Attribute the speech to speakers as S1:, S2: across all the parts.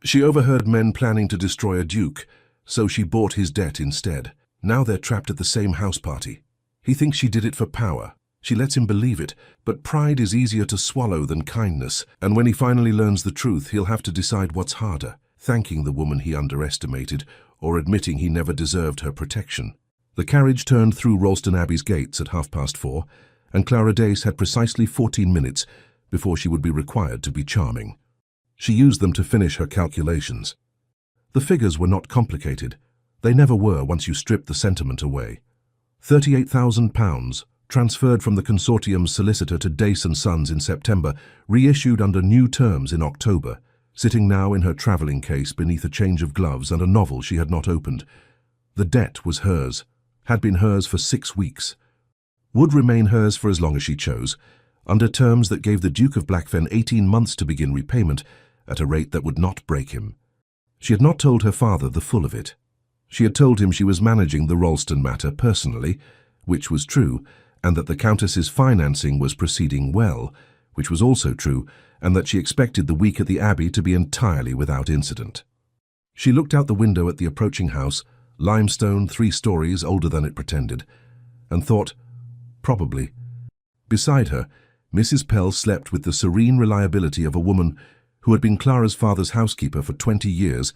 S1: She overheard men planning to destroy a duke, so she bought his debt instead. Now they're trapped at the same house party. He thinks she did it for power. She lets him believe it, but pride is easier to swallow than kindness, and when he finally learns the truth, he'll have to decide what's harder, thanking the woman he underestimated or admitting he never deserved her protection. The carriage turned through Ralston Abbey's gates at 4:30, and Clara Dace had precisely 14 minutes before she would be required to be charming. She used them to finish her calculations. The figures were not complicated. They never were once you stripped the sentiment away. £38,000, transferred from the consortium's solicitor to Dace & Sons in September, reissued under new terms in October, sitting now in her travelling case beneath a change of gloves and a novel she had not opened. The debt was hers, had been hers for 6 weeks, would remain hers for as long as she chose, under terms that gave the Duke of Blackfen 18 months to begin repayment at a rate that would not break him. She had not told her father the full of it. She had told him she was managing the Ralston matter personally, which was true, and that the Countess's financing was proceeding well, which was also true, and that she expected the week at the Abbey to be entirely without incident. She looked out the window at the approaching house, limestone 3 stories older than it pretended, and thought, probably. Beside her, Mrs. Pell slept with the serene reliability of a woman who had been Clara's father's housekeeper for 20 years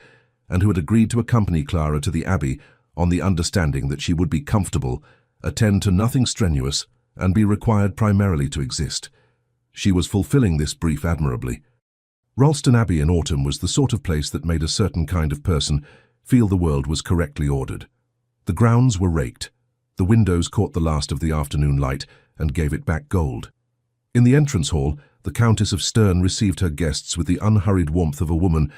S1: and who had agreed to accompany Clara to the Abbey on the understanding that she would be comfortable, attend to nothing strenuous, and be required primarily to exist. She was fulfilling this brief admirably. Ralston Abbey in autumn was the sort of place that made a certain kind of person feel the world was correctly ordered. The grounds were raked. The windows caught the last of the afternoon light and gave it back gold. In the entrance hall, the Countess of Stern received her guests with the unhurried warmth of a woman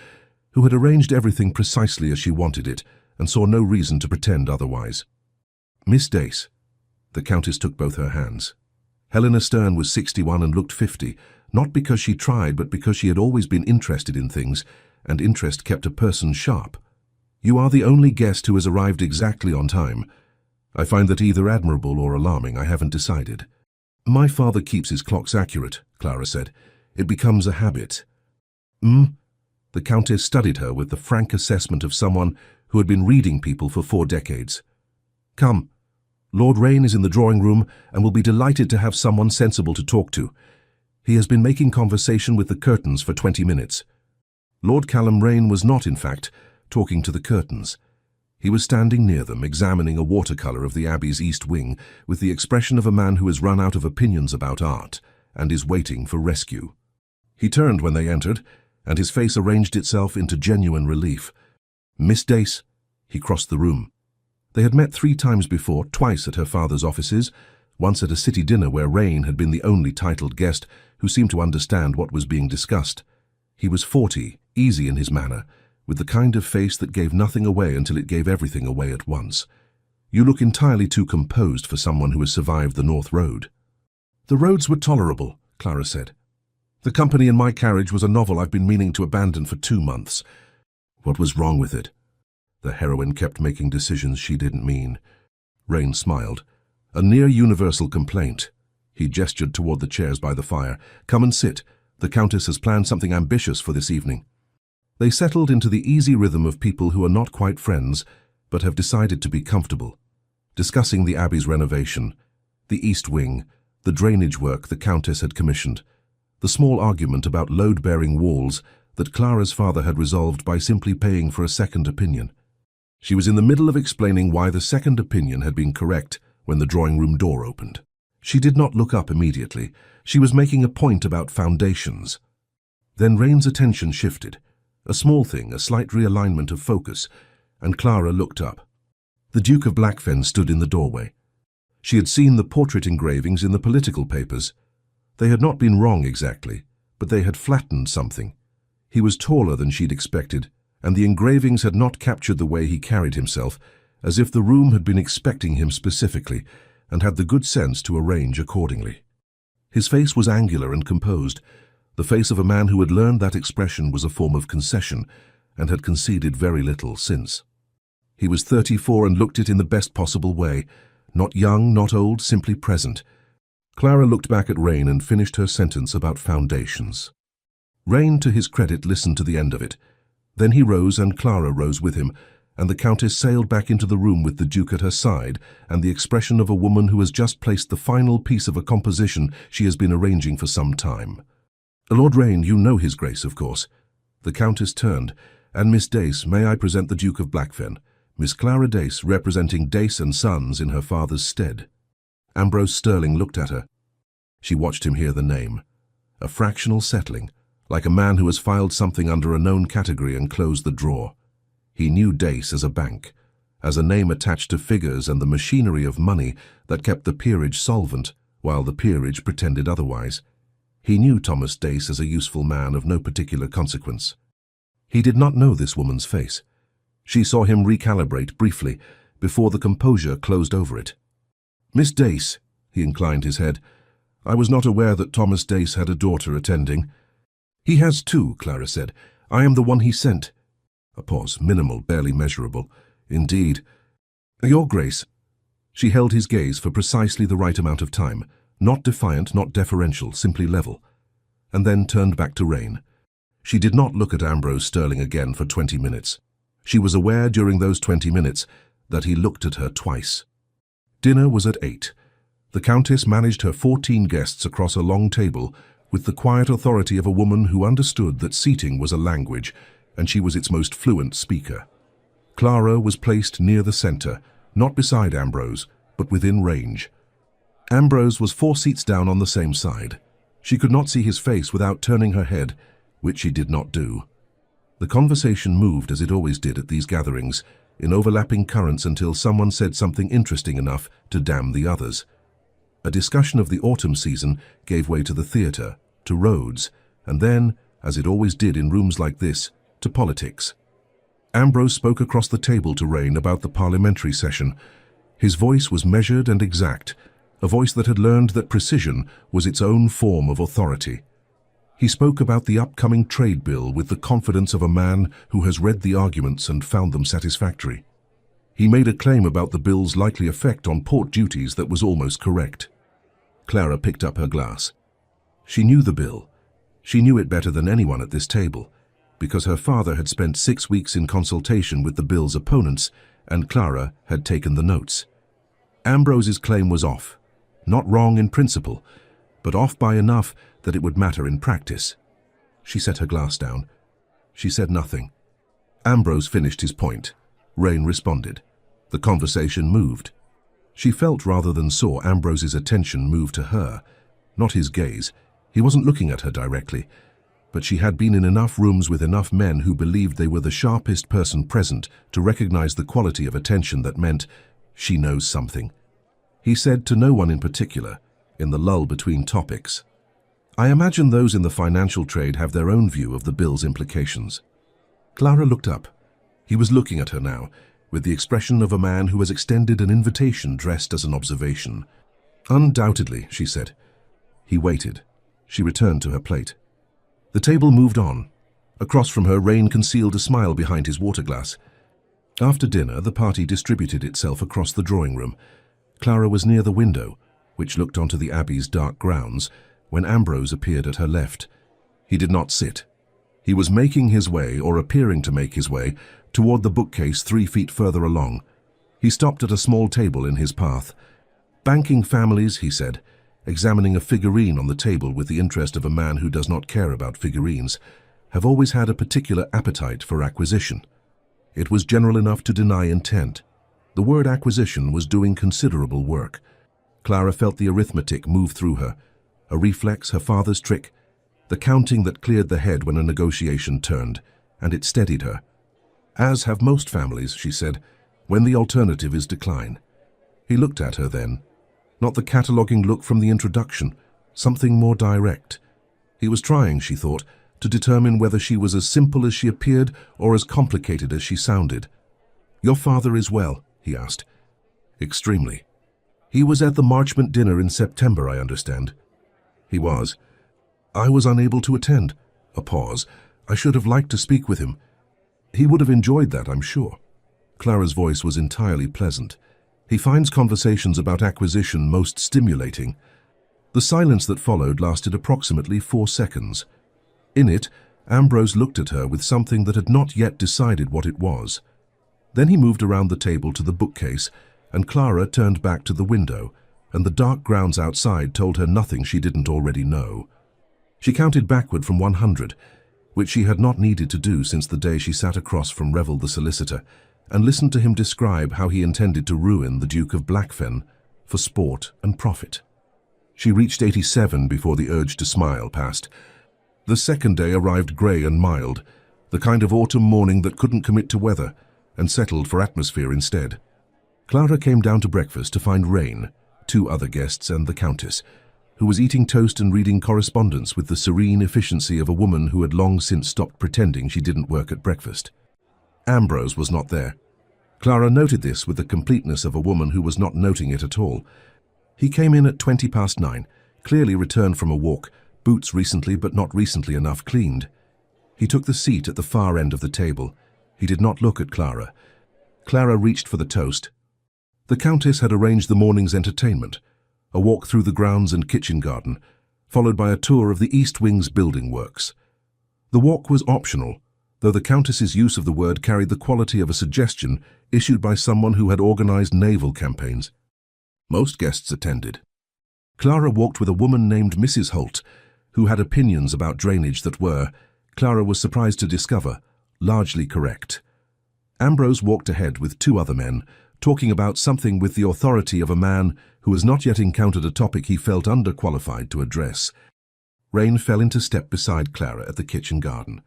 S1: who had arranged everything precisely as she wanted it and saw no reason to pretend otherwise. Miss Dace. The Countess took both her hands. Helena Stern was 61 and looked 50, not because she tried, but because she had always been interested in things, and interest kept a person sharp. You are the only guest who has arrived exactly on time. I find that either admirable or alarming. I haven't decided. My father keeps his clocks accurate, Clara said. It becomes a habit. The Countess studied her with the frank assessment of someone who had been reading people for 4 decades. Come. Lord Rain is in the drawing room and will be delighted to have someone sensible to talk to. He has been making conversation with the curtains for 20 minutes. Lord Callum Rain was not, in fact, talking to the curtains. He was standing near them, examining a watercolour of the Abbey's east wing with the expression of a man who has run out of opinions about art and is waiting for rescue. He turned when they entered, and his face arranged itself into genuine relief. Miss Dace. He crossed the room. They had met 3 times before, twice at her father's offices, once at a city dinner where Rain had been the only titled guest who seemed to understand what was being discussed. He was 40, easy in his manner, with the kind of face that gave nothing away until it gave everything away at once. You look entirely too composed for someone who has survived the North Road. The roads were tolerable, Clara said. The company in my carriage was a novel I've been meaning to abandon for 2 months. What was wrong with it? The heroine kept making decisions she didn't mean. Rain smiled. A near-universal complaint. He gestured toward the chairs by the fire. Come and sit. The Countess has planned something ambitious for this evening. They settled into the easy rhythm of people who are not quite friends, but have decided to be comfortable, discussing the Abbey's renovation, the East Wing, the drainage work the Countess had commissioned, the small argument about load-bearing walls that Clara's father had resolved by simply paying for a second opinion. She was in the middle of explaining why the second opinion had been correct when the drawing-room door opened. She did not look up immediately. She was making a point about foundations. Then Rain's attention shifted. A small thing, a slight realignment of focus, and Clara looked up. The Duke of Blackfen stood in the doorway. She had seen the portrait engravings in the political papers. They had not been wrong exactly, but they had flattened something. He was taller than she'd expected, and the engravings had not captured the way he carried himself, as if the room had been expecting him specifically and had the good sense to arrange accordingly. His face was angular and composed, the face of a man who had learned that expression was a form of concession and had conceded very little since. He was 34 and looked it in the best possible way, not young, not old, simply present. Clara looked back at Rain and finished her sentence about foundations. Rain, to his credit, listened to the end of it. Then he rose and Clara rose with him, and the Countess sailed back into the room with the Duke at her side and the expression of a woman who has just placed the final piece of a composition she has been arranging for some time. "Lord Rain, you know his Grace, of course." The Countess turned. "And Miss Dace, may I present the Duke of Blackfen, Miss Clara Dace, representing Dace and Sons in her father's stead." Ambrose Sterling looked at her. She watched him hear the name. A fractional settling, like a man who has filed something under a known category and closed the drawer. He knew Dace as a bank, as a name attached to figures and the machinery of money that kept the peerage solvent, while the peerage pretended otherwise. He knew Thomas Dace as a useful man of no particular consequence. He did not know this woman's face. She saw him recalibrate briefly before the composure closed over it. "Miss Dace," he inclined his head, "I was not aware that Thomas Dace had a daughter attending." "He has two," Clara said. "I am the one he sent." A pause, minimal, barely measurable. "Indeed." "Your Grace." She held his gaze for precisely the right amount of time, not defiant, not deferential, simply level, and then turned back to Rain. She did not look at Ambrose Sterling again for 20 minutes. She was aware during those 20 minutes that he looked at her twice. Dinner was at 8. The Countess managed her 14 guests across a long table with the quiet authority of a woman who understood that seating was a language, and she was its most fluent speaker. Clara was placed near the center, not beside Ambrose, but within range. Ambrose was 4 seats down on the same side. She could not see his face without turning her head, which she did not do. The conversation moved as it always did at these gatherings, in overlapping currents until someone said something interesting enough to damn the others. A discussion of the autumn season gave way to the theatre, to roads, and then, as it always did in rooms like this, to politics. Ambrose spoke across the table to Rain about the parliamentary session. His voice was measured and exact, a voice that had learned that precision was its own form of authority. He spoke about the upcoming trade bill with the confidence of a man who has read the arguments and found them satisfactory. He made a claim about the bill's likely effect on port duties that was almost correct. Clara picked up her glass. She knew the bill. She knew it better than anyone at this table, because her father had spent 6 weeks in consultation with the bill's opponents, and Clara had taken the notes. Ambrose's claim was off. Not wrong in principle, but off by enough that it would matter in practice. She set her glass down. She said nothing. Ambrose finished his point. Rain responded. The conversation moved. She felt rather than saw Ambrose's attention move to her, not his gaze. He wasn't looking at her directly, but she had been in enough rooms with enough men who believed they were the sharpest person present to recognize the quality of attention that meant, "She knows something." He said to no one in particular, in the lull between topics, "I imagine those in the financial trade have their own view of the bill's implications." Clara looked up. He was looking at her now, with the expression of a man who has extended an invitation dressed as an observation. "Undoubtedly," she said. He waited. She returned to her plate. The table moved on. Across from her, Rain concealed a smile behind his water glass. After dinner, the party distributed itself across the drawing room. Clara was near the window, which looked onto the Abbey's dark grounds, when Ambrose appeared at her left. He did not sit. He was making his way, or appearing to make his way, toward the bookcase 3 feet further along. He stopped at a small table in his path. "Banking families," he said, examining a figurine on the table with the interest of a man who does not care about figurines, "have always had a particular appetite for acquisition." It was general enough to deny intent. The word acquisition was doing considerable work. Clara felt the arithmetic move through her, a reflex, her father's trick, the counting that cleared the head when a negotiation turned, and it steadied her. "As have most families," she said, "when the alternative is decline." He looked at her then. Not the cataloguing look from the introduction, something more direct. He was trying, she thought, to determine whether she was as simple as she appeared or as complicated as she sounded. "Your father is well?" he asked. "Extremely. He was at the Marchmont dinner in September, I understand." "He was. I was unable to attend." A pause. "I should have liked to speak with him. He would have enjoyed that, I'm sure." Clara's voice was entirely pleasant. "He finds conversations about acquisition most stimulating." The silence that followed lasted approximately 4 seconds. In it, Ambrose looked at her with something that had not yet decided what it was. Then he moved around the table to the bookcase, and Clara turned back to the window, and the dark grounds outside told her nothing she didn't already know. She counted backward from 100, which she had not needed to do since the day she sat across from Revel the solicitor, and listened to him describe how he intended to ruin the Duke of Blackfen for sport and profit. She reached 87 before the urge to smile passed. The second day arrived grey and mild, the kind of autumn morning that couldn't commit to weather, and settled for atmosphere instead. Clara came down to breakfast to find Rain, 2 other guests, and the Countess, who was eating toast and reading correspondence with the serene efficiency of a woman who had long since stopped pretending she didn't work at breakfast. Ambrose was not there. Clara noted this with the completeness of a woman who was not noting it at all. He came in at 9:20, clearly returned from a walk, boots recently but not recently enough cleaned. He took the seat at the far end of the table. He did not look at Clara. Clara reached for the toast. The Countess had arranged the morning's entertainment, a walk through the grounds and kitchen garden, followed by a tour of the East Wing's building works. The walk was optional, though the Countess's use of the word carried the quality of a suggestion issued by someone who had organized naval campaigns. Most guests attended. Clara walked with a woman named Mrs. Holt, who had opinions about drainage that were, Clara was surprised to discover, largely correct. Ambrose walked ahead with 2 other men, talking about something with the authority of a man who has not yet encountered a topic he felt underqualified to address. Rain fell into step beside Clara at the kitchen garden.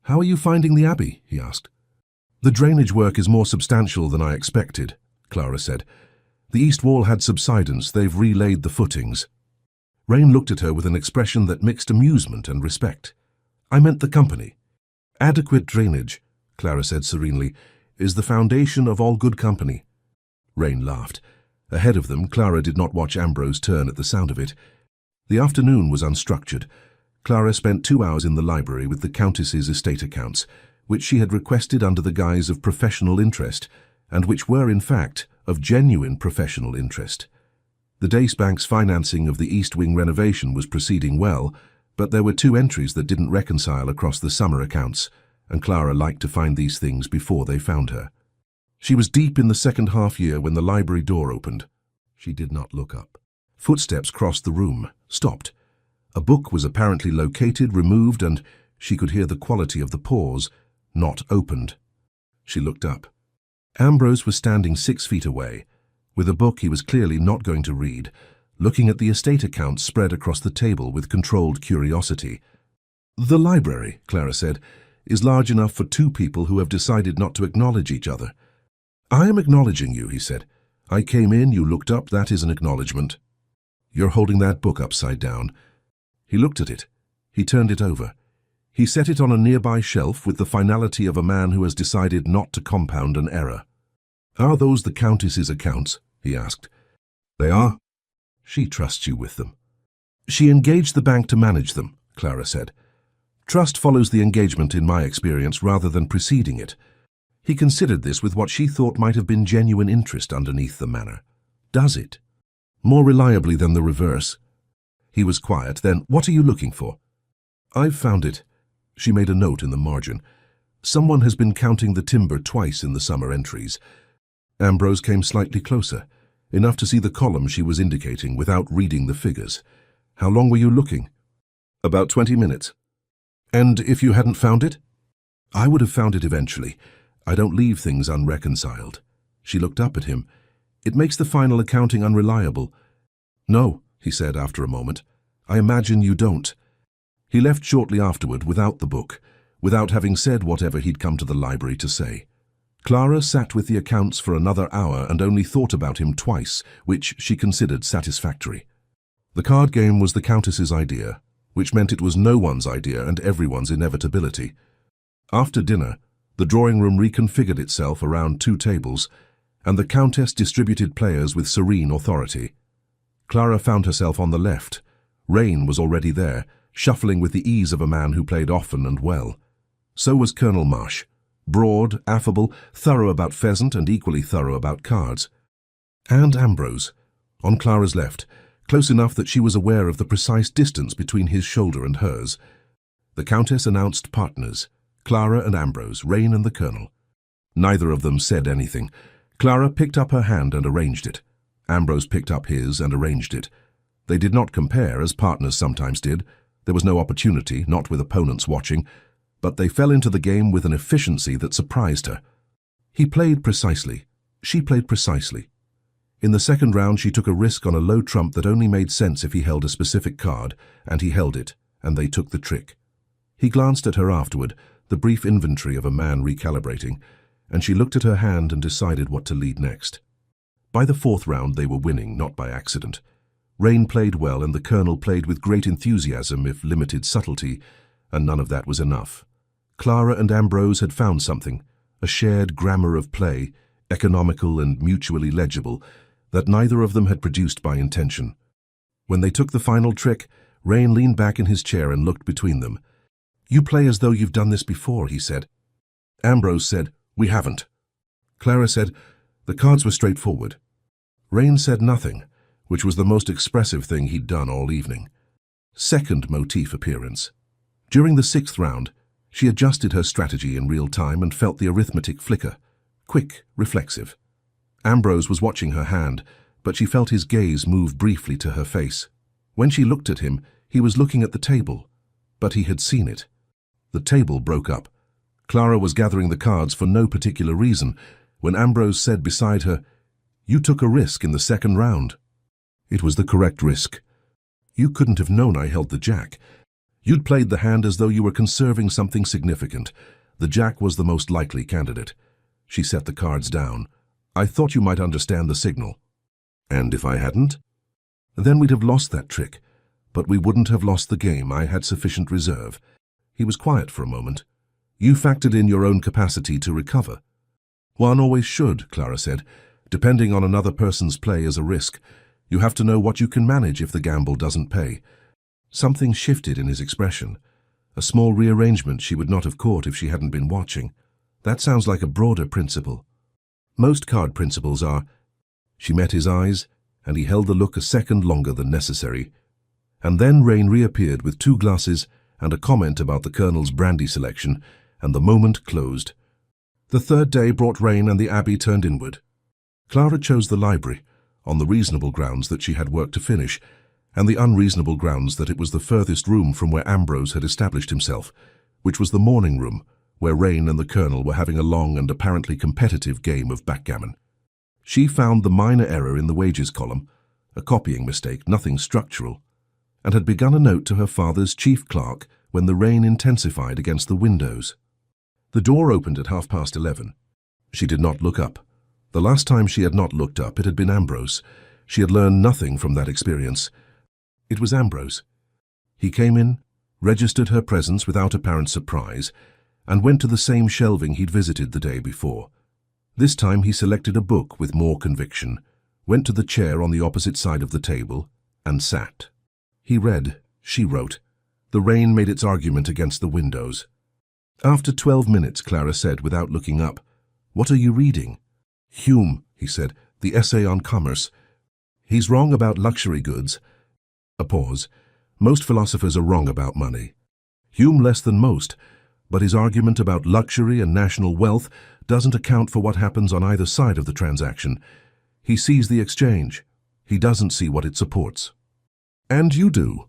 S1: "How are you finding the Abbey?" he asked. "The drainage work is more substantial than I expected," Clara said. "The east wall had subsidence. They've relaid the footings." Rain looked at her with an expression that mixed amusement and respect. "I meant the company." "Adequate drainage," Clara said serenely, "is the foundation of all good company." Rain laughed. Ahead of them, Clara did not watch Ambrose turn at the sound of it. The afternoon was unstructured. Clara spent 2 hours in the library with the Countess's estate accounts, which she had requested under the guise of professional interest, and which were, in fact, of genuine professional interest. The Dace Bank's financing of the East Wing renovation was proceeding well, but there were 2 entries that didn't reconcile across the summer accounts, and Clara liked to find these things before they found her. She was deep in the second half year when the library door opened. She did not look up. Footsteps crossed the room, stopped. A book was apparently located, removed, and she could hear the quality of the pause, not opened. She looked up. Ambrose was standing 6 feet away, with a book he was clearly not going to read, looking at the estate accounts spread across the table with controlled curiosity. "The library," Clara said, "is large enough for 2 people who have decided not to acknowledge each other." "I am acknowledging you," he said. "I came in, you looked up, that is an acknowledgement." "You're holding that book upside down." He looked at it. He turned it over. He set it on a nearby shelf with the finality of a man who has decided not to compound an error. "Are those the Countess's accounts?" he asked. "They are." "She trusts you with them." "She engaged the bank to manage them," Clara said. "Trust follows the engagement in my experience rather than preceding it." He considered this with what she thought might have been genuine interest underneath the manner. "Does it?" "More reliably than the reverse." He was quiet. Then, "What are you looking for?" "I've found it." She made a note in the margin. "Someone has been counting the timber twice in the summer entries." Ambrose came slightly closer, enough to see the column she was indicating without reading the figures. "How long were you looking?" "About 20 minutes. "And if you hadn't found it?" "I would have found it eventually. I don't leave things unreconciled." She looked up at him. "It makes the final accounting unreliable." "No," he said after a moment. "I imagine you don't." He left shortly afterward without the book, without having said whatever he'd come to the library to say. Clara sat with the accounts for another hour and only thought about him twice, which she considered satisfactory. The card game was the Countess's idea, which meant it was no one's idea and everyone's inevitability. After dinner, the drawing room reconfigured itself around 2 tables, and the Countess distributed players with serene authority. Clara found herself on the left. Rain was already there, shuffling with the ease of a man who played often and well. So was Colonel Marsh, broad, affable, thorough about pheasant and equally thorough about cards. And Ambrose, on Clara's left, close enough that she was aware of the precise distance between his shoulder and hers. The Countess announced partners, Clara and Ambrose, Reign and the Colonel. Neither of them said anything. Clara picked up her hand and arranged it. Ambrose picked up his and arranged it. They did not compare, as partners sometimes did. There was no opportunity, not with opponents watching, but they fell into the game with an efficiency that surprised her. He played precisely. She played precisely. In the second round, she took a risk on a low trump that only made sense if he held a specific card, and he held it, and they took the trick. He glanced at her afterward, the brief inventory of a man recalibrating, and she looked at her hand and decided what to lead next. By the fourth round, they were winning, not by accident. Reign played well, and the Colonel played with great enthusiasm, if limited subtlety, and none of that was enough. Clara and Ambrose had found something, a shared grammar of play, economical and mutually legible, that neither of them had produced by intention. When they took the final trick, Reign leaned back in his chair and looked between them. "You play as though you've done this before," he said. Ambrose said, "We haven't." Clara said, "The cards were straightforward." Reign said nothing, which was the most expressive thing he'd done all evening. Second motif appearance. During the sixth round, she adjusted her strategy in real time and felt the arithmetic flicker. Quick, reflexive. Ambrose was watching her hand, but she felt his gaze move briefly to her face. When she looked at him, he was looking at the table, but he had seen it. The table broke up. Clara was gathering the cards for no particular reason when Ambrose said beside her, "You took a risk in the second round." It was the correct risk. "You couldn't have known I held the jack. You'd played the hand as though you were conserving something significant. The jack was the most likely candidate." She set the cards down. "I thought you might understand the signal." "And if I hadn't?" "Then we'd have lost that trick. But we wouldn't have lost the game. I had sufficient reserve." He was quiet for a moment. "You factored in your own capacity to recover." "One always should," Clara said. "Depending on another person's play is a risk. You have to know what you can manage if the gamble doesn't pay." Something shifted in his expression. A small rearrangement she would not have caught if she hadn't been watching. "That sounds like a broader principle." "Most card principles are." She met his eyes, and he held the look a second longer than necessary. And then Reign reappeared with 2 glasses and a comment about the Colonel's brandy selection, and the moment closed. The third day brought rain, and the Abbey turned inward. Clara chose the library, on the reasonable grounds that she had work to finish, and the unreasonable grounds that it was the furthest room from where Ambrose had established himself, which was the morning room, where Reign and the Colonel were having a long and apparently competitive game of backgammon. She found the minor error in the wages column, a copying mistake, nothing structural, and had begun a note to her father's chief clerk when the rain intensified against the windows. The door opened at 11:30. She did not look up. The last time she had not looked up, it had been Ambrose. She had learned nothing from that experience. It was Ambrose. He came in, registered her presence without apparent surprise, and went to the same shelving he'd visited the day before. This time he selected a book with more conviction, went to the chair on the opposite side of the table, and sat. He read, she wrote. The rain made its argument against the windows. After 12 minutes, Clara said without looking up, "What are you reading?" "Hume," he said, "the essay on commerce. He's wrong about luxury goods." A pause. "Most philosophers are wrong about money. Hume less than most, but his argument about luxury and national wealth doesn't account for what happens on either side of the transaction. He sees the exchange. He doesn't see what it supports. And you do.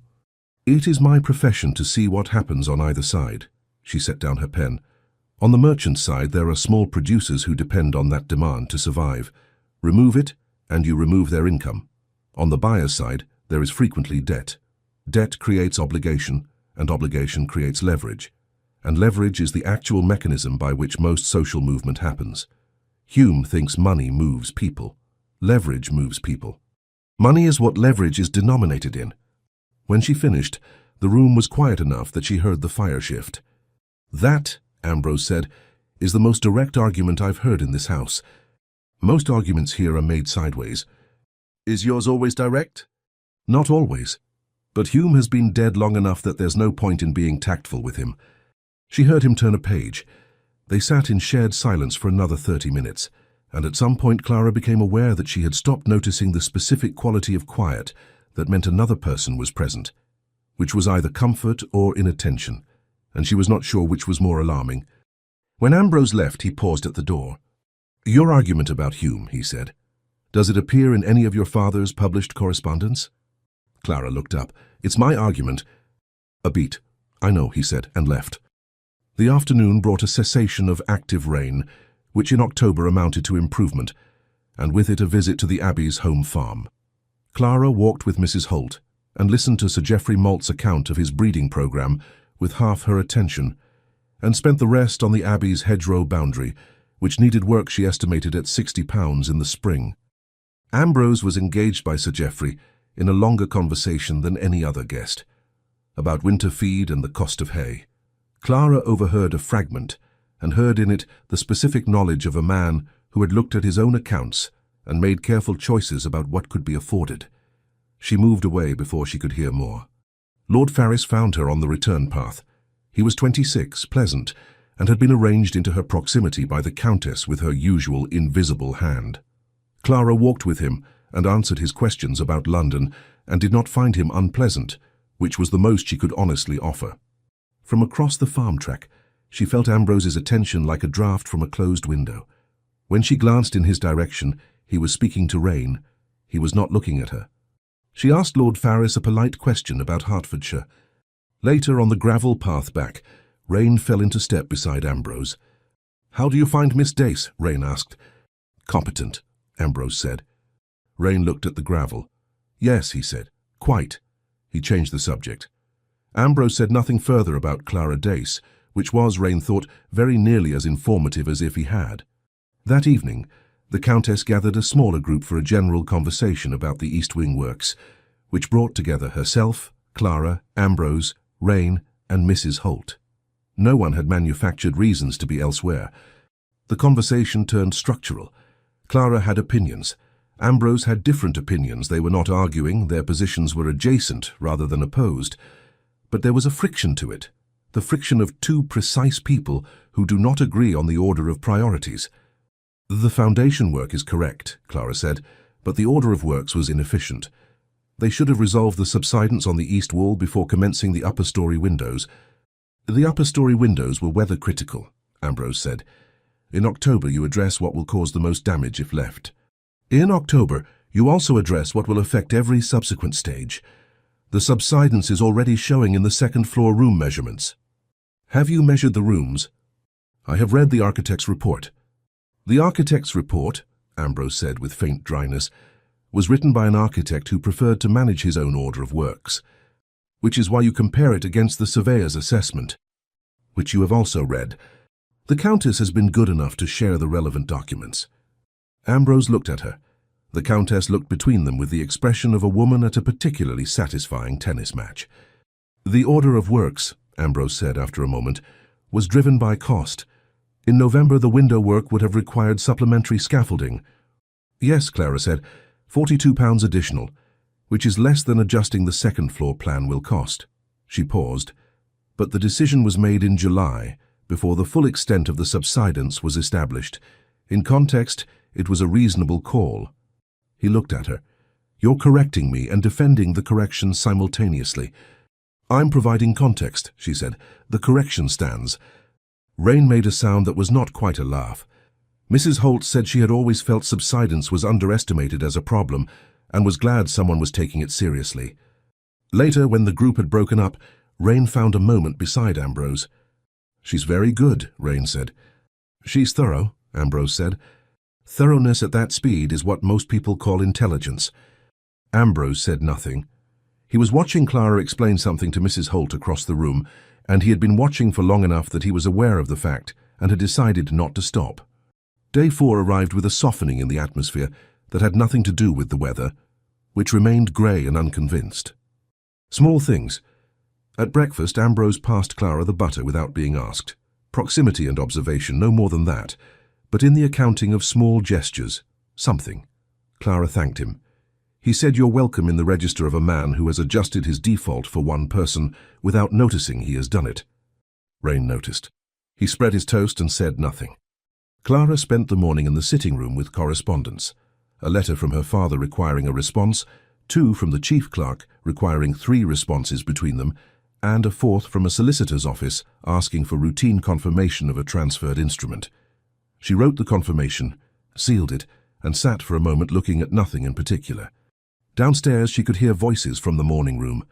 S1: It is my profession to see what happens on either side." She set down her pen. "On the merchant side, there are small producers who depend on that demand to survive. Remove it, and you remove their income. On the buyer's side, there is frequently debt. Debt creates obligation, and obligation creates leverage. And leverage is the actual mechanism by which most social movement happens. Hume thinks money moves people. Leverage moves people. Money is what leverage is denominated in." When she finished, the room was quiet enough that she heard the fire shift. "That," Ambrose said, "is the most direct argument I've heard in this house. Most arguments here are made sideways." "Is yours always direct?" "Not always. But Hume has been dead long enough that there's no point in being tactful with him." She heard him turn a page. They sat in shared silence for another 30 minutes, and at some point Clara became aware that she had stopped noticing the specific quality of quiet that meant another person was present, which was either comfort or inattention. and she was not sure which was more alarming. When Ambrose left, he paused at the door. "Your argument about Hume," he said. "Does it appear in any of your father's published correspondence?" Clara looked up. "It's my argument." "A beat. I know," he said, and left. The afternoon brought a cessation of active rain, which in October amounted to improvement, and with it a visit to the Abbey's home farm. Clara walked with Mrs. Holt and listened to Sir Geoffrey Malt's account of his breeding programme with half her attention, and spent the rest on the Abbey's hedgerow boundary, which needed work she estimated at £60 in the spring. Ambrose was engaged by Sir Geoffrey in a longer conversation than any other guest, about winter feed and the cost of hay. Clara overheard a fragment, and heard in it the specific knowledge of a man who had looked at his own accounts and made careful choices about what could be afforded. She moved away before she could hear more. Lord Ferrys found her on the return path. He was 26, pleasant, and had been arranged into her proximity by the Countess with her usual invisible hand. Clara walked with him and answered his questions about London, and did not find him unpleasant, which was the most she could honestly offer. From across the farm track, she felt Ambrose's attention like a draught from a closed window. When she glanced in his direction, he was speaking to Rain. He was not looking at her. She asked Lord Ferrys a polite question about Hertfordshire. Later, on the gravel path back, Rain fell into step beside Ambrose. "How do you find Miss Dace?" Rain asked. "Competent," Ambrose said. Rain looked at the gravel. "Yes," he said. "Quite." He changed the subject. Ambrose said nothing further about Clara Dace, which was, Rain thought, very nearly as informative as if he had. That evening, the Countess gathered a smaller group for a general conversation about the East Wing works, which brought together herself, Clara, Ambrose, Rain, and Mrs. Holt. No one had manufactured reasons to be elsewhere. The conversation turned structural. Clara had opinions. Ambrose had different opinions. They were not arguing, their positions were adjacent rather than opposed. But there was a friction to it, the friction of two precise people who do not agree on the order of priorities. "The foundation work is correct," Clara said, "but the order of works was inefficient. They should have resolved the subsidence on the east wall before commencing the upper-story windows." "The upper-story windows were weather-critical," Ambrose said. "In October you address what will cause the most damage if left. In October you also address what will affect every subsequent stage. The subsidence is already showing in the second-floor room measurements." "Have you measured the rooms?" "I have read the architect's report." "The architect's report," Ambrose said with faint dryness, "was written by an architect who preferred to manage his own order of works, which is why you compare it against the surveyor's assessment, which you have also read. The Countess has been good enough to share the relevant documents." Ambrose looked at her. The Countess looked between them with the expression of a woman at a particularly satisfying tennis match. "The order of works," Ambrose said after a moment, "was driven by cost. In November the window work would have required supplementary scaffolding." "Yes," Clara said, £42 additional, which is less than adjusting the second-floor plan will cost." She paused. "But the decision was made in July, before the full extent of the subsidence was established. In context, it was a reasonable call." He looked at her. "You're correcting me and defending the correction simultaneously." "I'm providing context," she said. "The correction stands." Rain made a sound that was not quite a laugh. Mrs. Holt said she had always felt subsidence was underestimated as a problem and was glad someone was taking it seriously. Later, when the group had broken up, Rain found a moment beside Ambrose. "She's very good," Rain said. "She's thorough," Ambrose said. "Thoroughness at that speed is what most people call intelligence." Ambrose said nothing. He was watching Clara explain something to Mrs. Holt across the room, and he had been watching for long enough that he was aware of the fact and had decided not to stop. Day 4 arrived with a softening in the atmosphere that had nothing to do with the weather, which remained grey and unconvinced. Small things. At breakfast, Ambrose passed Clara the butter without being asked. Proximity and observation, no more than that. But in the accounting of small gestures, something. Clara thanked him. He said you're welcome in the register of a man who has adjusted his default for one person without noticing he has done it. Rain noticed. He spread his toast and said nothing. Clara spent the morning in the sitting room with correspondence. A letter from her father requiring a response, 2 from the chief clerk requiring 3 responses between them, and a fourth from a solicitor's office asking for routine confirmation of a transferred instrument. She wrote the confirmation, sealed it, and sat for a moment looking at nothing in particular. Downstairs she could hear voices from the morning room.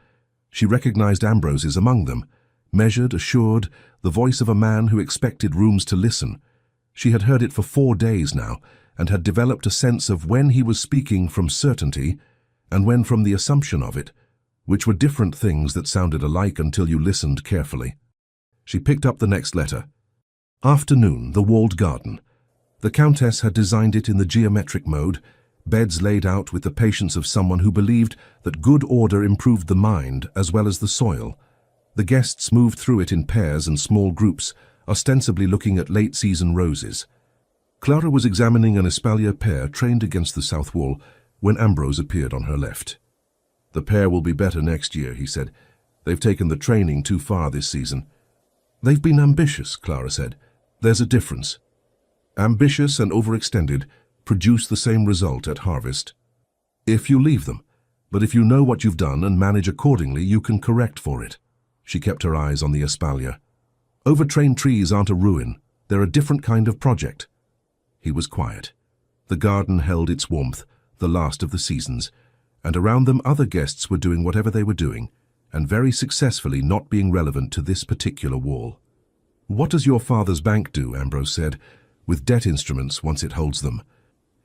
S1: She recognized Ambrose's among them, measured, assured, the voice of a man who expected rooms to listen. She had heard it for 4 days now, and had developed a sense of when he was speaking from certainty and when from the assumption of it, which were different things that sounded alike until you listened carefully. She picked up the next letter. Afternoon, the walled garden. The Countess had designed it in the geometric mode, beds laid out with the patience of someone who believed that good order improved the mind as well as the soil. The guests moved through it in pairs and small groups, ostensibly looking at late-season roses. Clara was examining an espalier pear trained against the south wall when Ambrose appeared on her left. "The pear will be better next year," he said. "They've taken the training too far this season." "They've been ambitious," Clara said. "There's a difference. Ambitious and overextended produce the same result at harvest. If you leave them, but if you know what you've done and manage accordingly, you can correct for it." She kept her eyes on the espalier. "Overtrained trees aren't a ruin. They're a different kind of project." He was quiet. The garden held its warmth, the last of the seasons, and around them other guests were doing whatever they were doing, and very successfully not being relevant to this particular wall. "What does your father's bank do?" Ambrose said, "with debt instruments once it holds them?"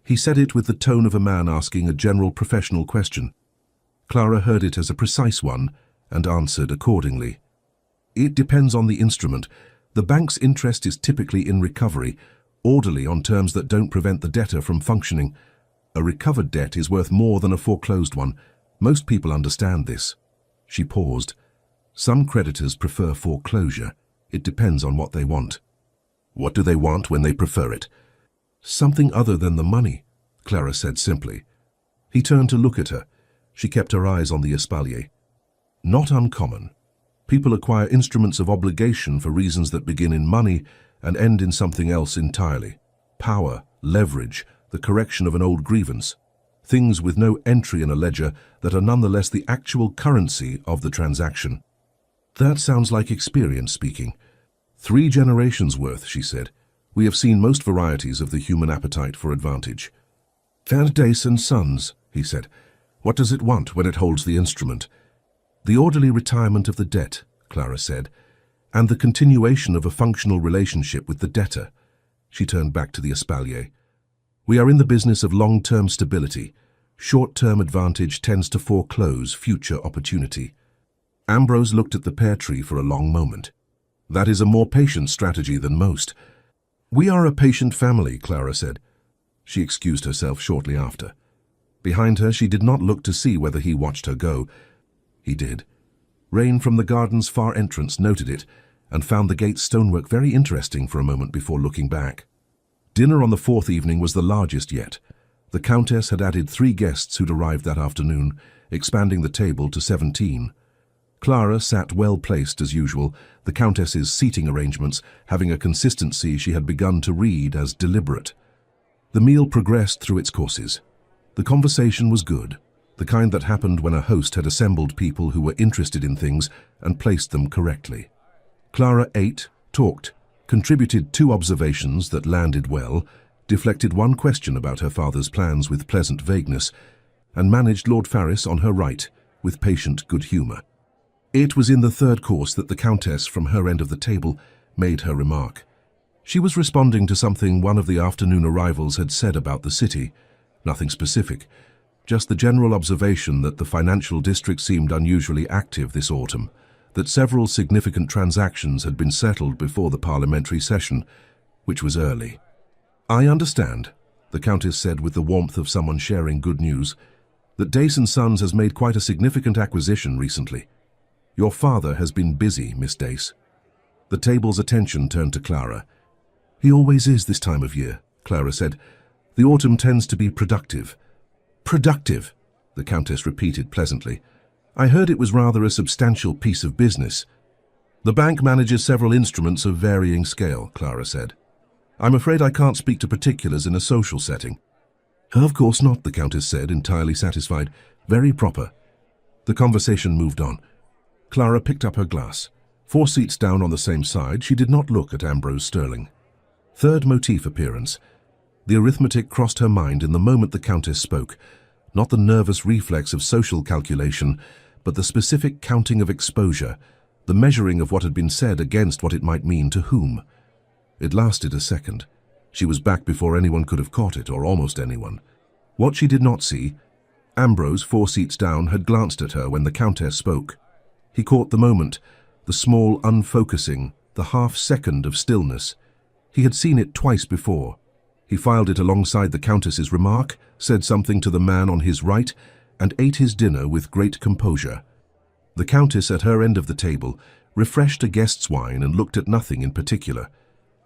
S1: He said it with the tone of a man asking a general professional question. Clara heard it as a precise one and answered accordingly. "It depends on the instrument. The bank's interest is typically in recovery, orderly on terms that don't prevent the debtor from functioning. A recovered debt is worth more than a foreclosed one. Most people understand this." She paused. "Some creditors prefer foreclosure. It depends on what they want." "What do they want when they prefer it?" "Something other than the money," Clara said simply. He turned to look at her. She kept her eyes on the espalier. "Not uncommon. People acquire instruments of obligation for reasons that begin in money and end in something else entirely. Power, leverage, the correction of an old grievance. Things with no entry in a ledger that are nonetheless the actual currency of the transaction." "That sounds like experience speaking." 3 generations worth," she said. "We have seen most varieties of the human appetite for advantage." "And Dace and Sons," he said. "What does it want when it holds the instrument?" "The orderly retirement of the debt," Clara said, "and the continuation of a functional relationship with the debtor." She turned back to the espalier. "We are in the business of long-term stability. Short-term advantage tends to foreclose future opportunity." Ambrose looked at the pear tree for a long moment. "That is a more patient strategy than most." "We are a patient family," Clara said. She excused herself shortly after. Behind her, she did not look to see whether he watched her go. He did. Rain from the garden's far entrance noted it and found the gate's stonework very interesting for a moment before looking back. Dinner on the 4th evening was the largest yet. The Countess had added 3 guests who'd arrived that afternoon, expanding the table to 17. Clara sat well placed as usual, the Countess's seating arrangements having a consistency she had begun to read as deliberate. The meal progressed through its courses. The conversation was good, the kind that happened when a host had assembled people who were interested in things and placed them correctly. Clara ate, talked, contributed 2 observations that landed well, deflected 1 question about her father's plans with pleasant vagueness, and managed Lord Farris on her right with patient good humour. It was in the 3rd course that the Countess, from her end of the table, made her remark. She was responding to something one of the afternoon arrivals had said about the city. Nothing specific, just the general observation that the financial district seemed unusually active this autumn, that several significant transactions had been settled before the parliamentary session, which was early. "I understand," the Countess said with the warmth of someone sharing good news, "that Dace & Sons has made quite a significant acquisition recently. Your father has been busy, Miss Dace." The table's attention turned to Clara. "He always is this time of year," Clara said. "The autumn tends to be productive." "Productive," the Countess repeated pleasantly. "I heard it was rather a substantial piece of business." "The bank manages several instruments of varying scale," Clara said. "I'm afraid I can't speak to particulars in a social setting." "Of course not," the Countess said, entirely satisfied. "Very proper." The conversation moved on. Clara picked up her glass. 4 seats down on the same side, she did not look at Ambrose Sterling. Third motif appearance. The arithmetic crossed her mind in the moment the Countess spoke, not the nervous reflex of social calculation, but the specific counting of exposure, the measuring of what had been said against what it might mean to whom. It lasted a second. She was back before anyone could have caught it, or almost anyone. What she did not see, Ambrose, 4 seats down, had glanced at her when the Countess spoke. He caught the moment, the small unfocusing, the half-second of stillness. He had seen it twice before. He filed it alongside the Countess's remark, said something to the man on his right, and ate his dinner with great composure. The Countess at her end of the table refreshed a guest's wine and looked at nothing in particular,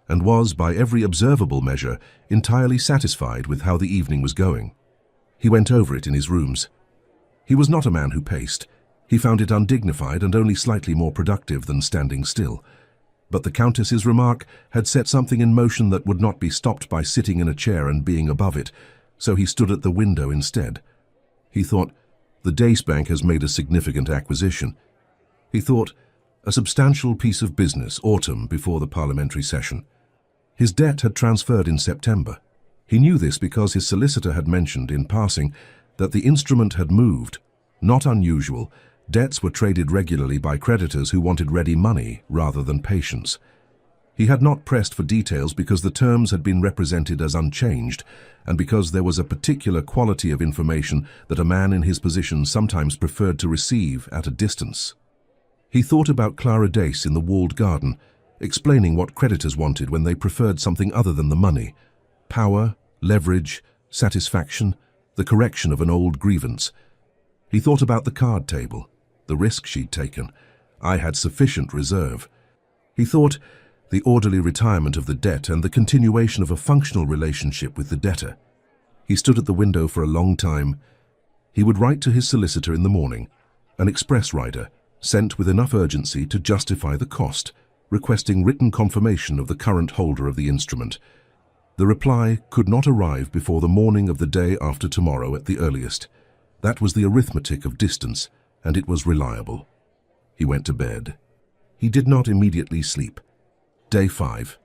S1: and was, by every observable measure, entirely satisfied with how the evening was going. He went over it in his rooms. He was not a man who paced. He found it undignified and only slightly more productive than standing still. But the Countess's remark had set something in motion that would not be stopped by sitting in a chair and being above it, so he stood at the window instead. He thought, the Dace Bank has made a significant acquisition. He thought, a substantial piece of business, autumn before the parliamentary session. His debt had transferred in September. He knew this because his solicitor had mentioned, in passing, that the instrument had moved. Not unusual, debts were traded regularly by creditors who wanted ready money rather than patience. He had not pressed for details because the terms had been represented as unchanged, and because there was a particular quality of information that a man in his position sometimes preferred to receive at a distance. He thought about Clara Dace in the walled garden, explaining what creditors wanted when they preferred something other than the money: power, leverage, satisfaction, the correction of an old grievance. He thought about the card table, the risk she'd taken. I had sufficient reserve. He thought the orderly retirement of the debt and the continuation of a functional relationship with the debtor. He stood at the window for a long time. He would write to his solicitor in the morning, an express rider, sent with enough urgency to justify the cost, requesting written confirmation of the current holder of the instrument. The reply could not arrive before the morning of the day after tomorrow at the earliest. That was the arithmetic of distance, and it was reliable. He went to bed. He did not immediately sleep. Day 5.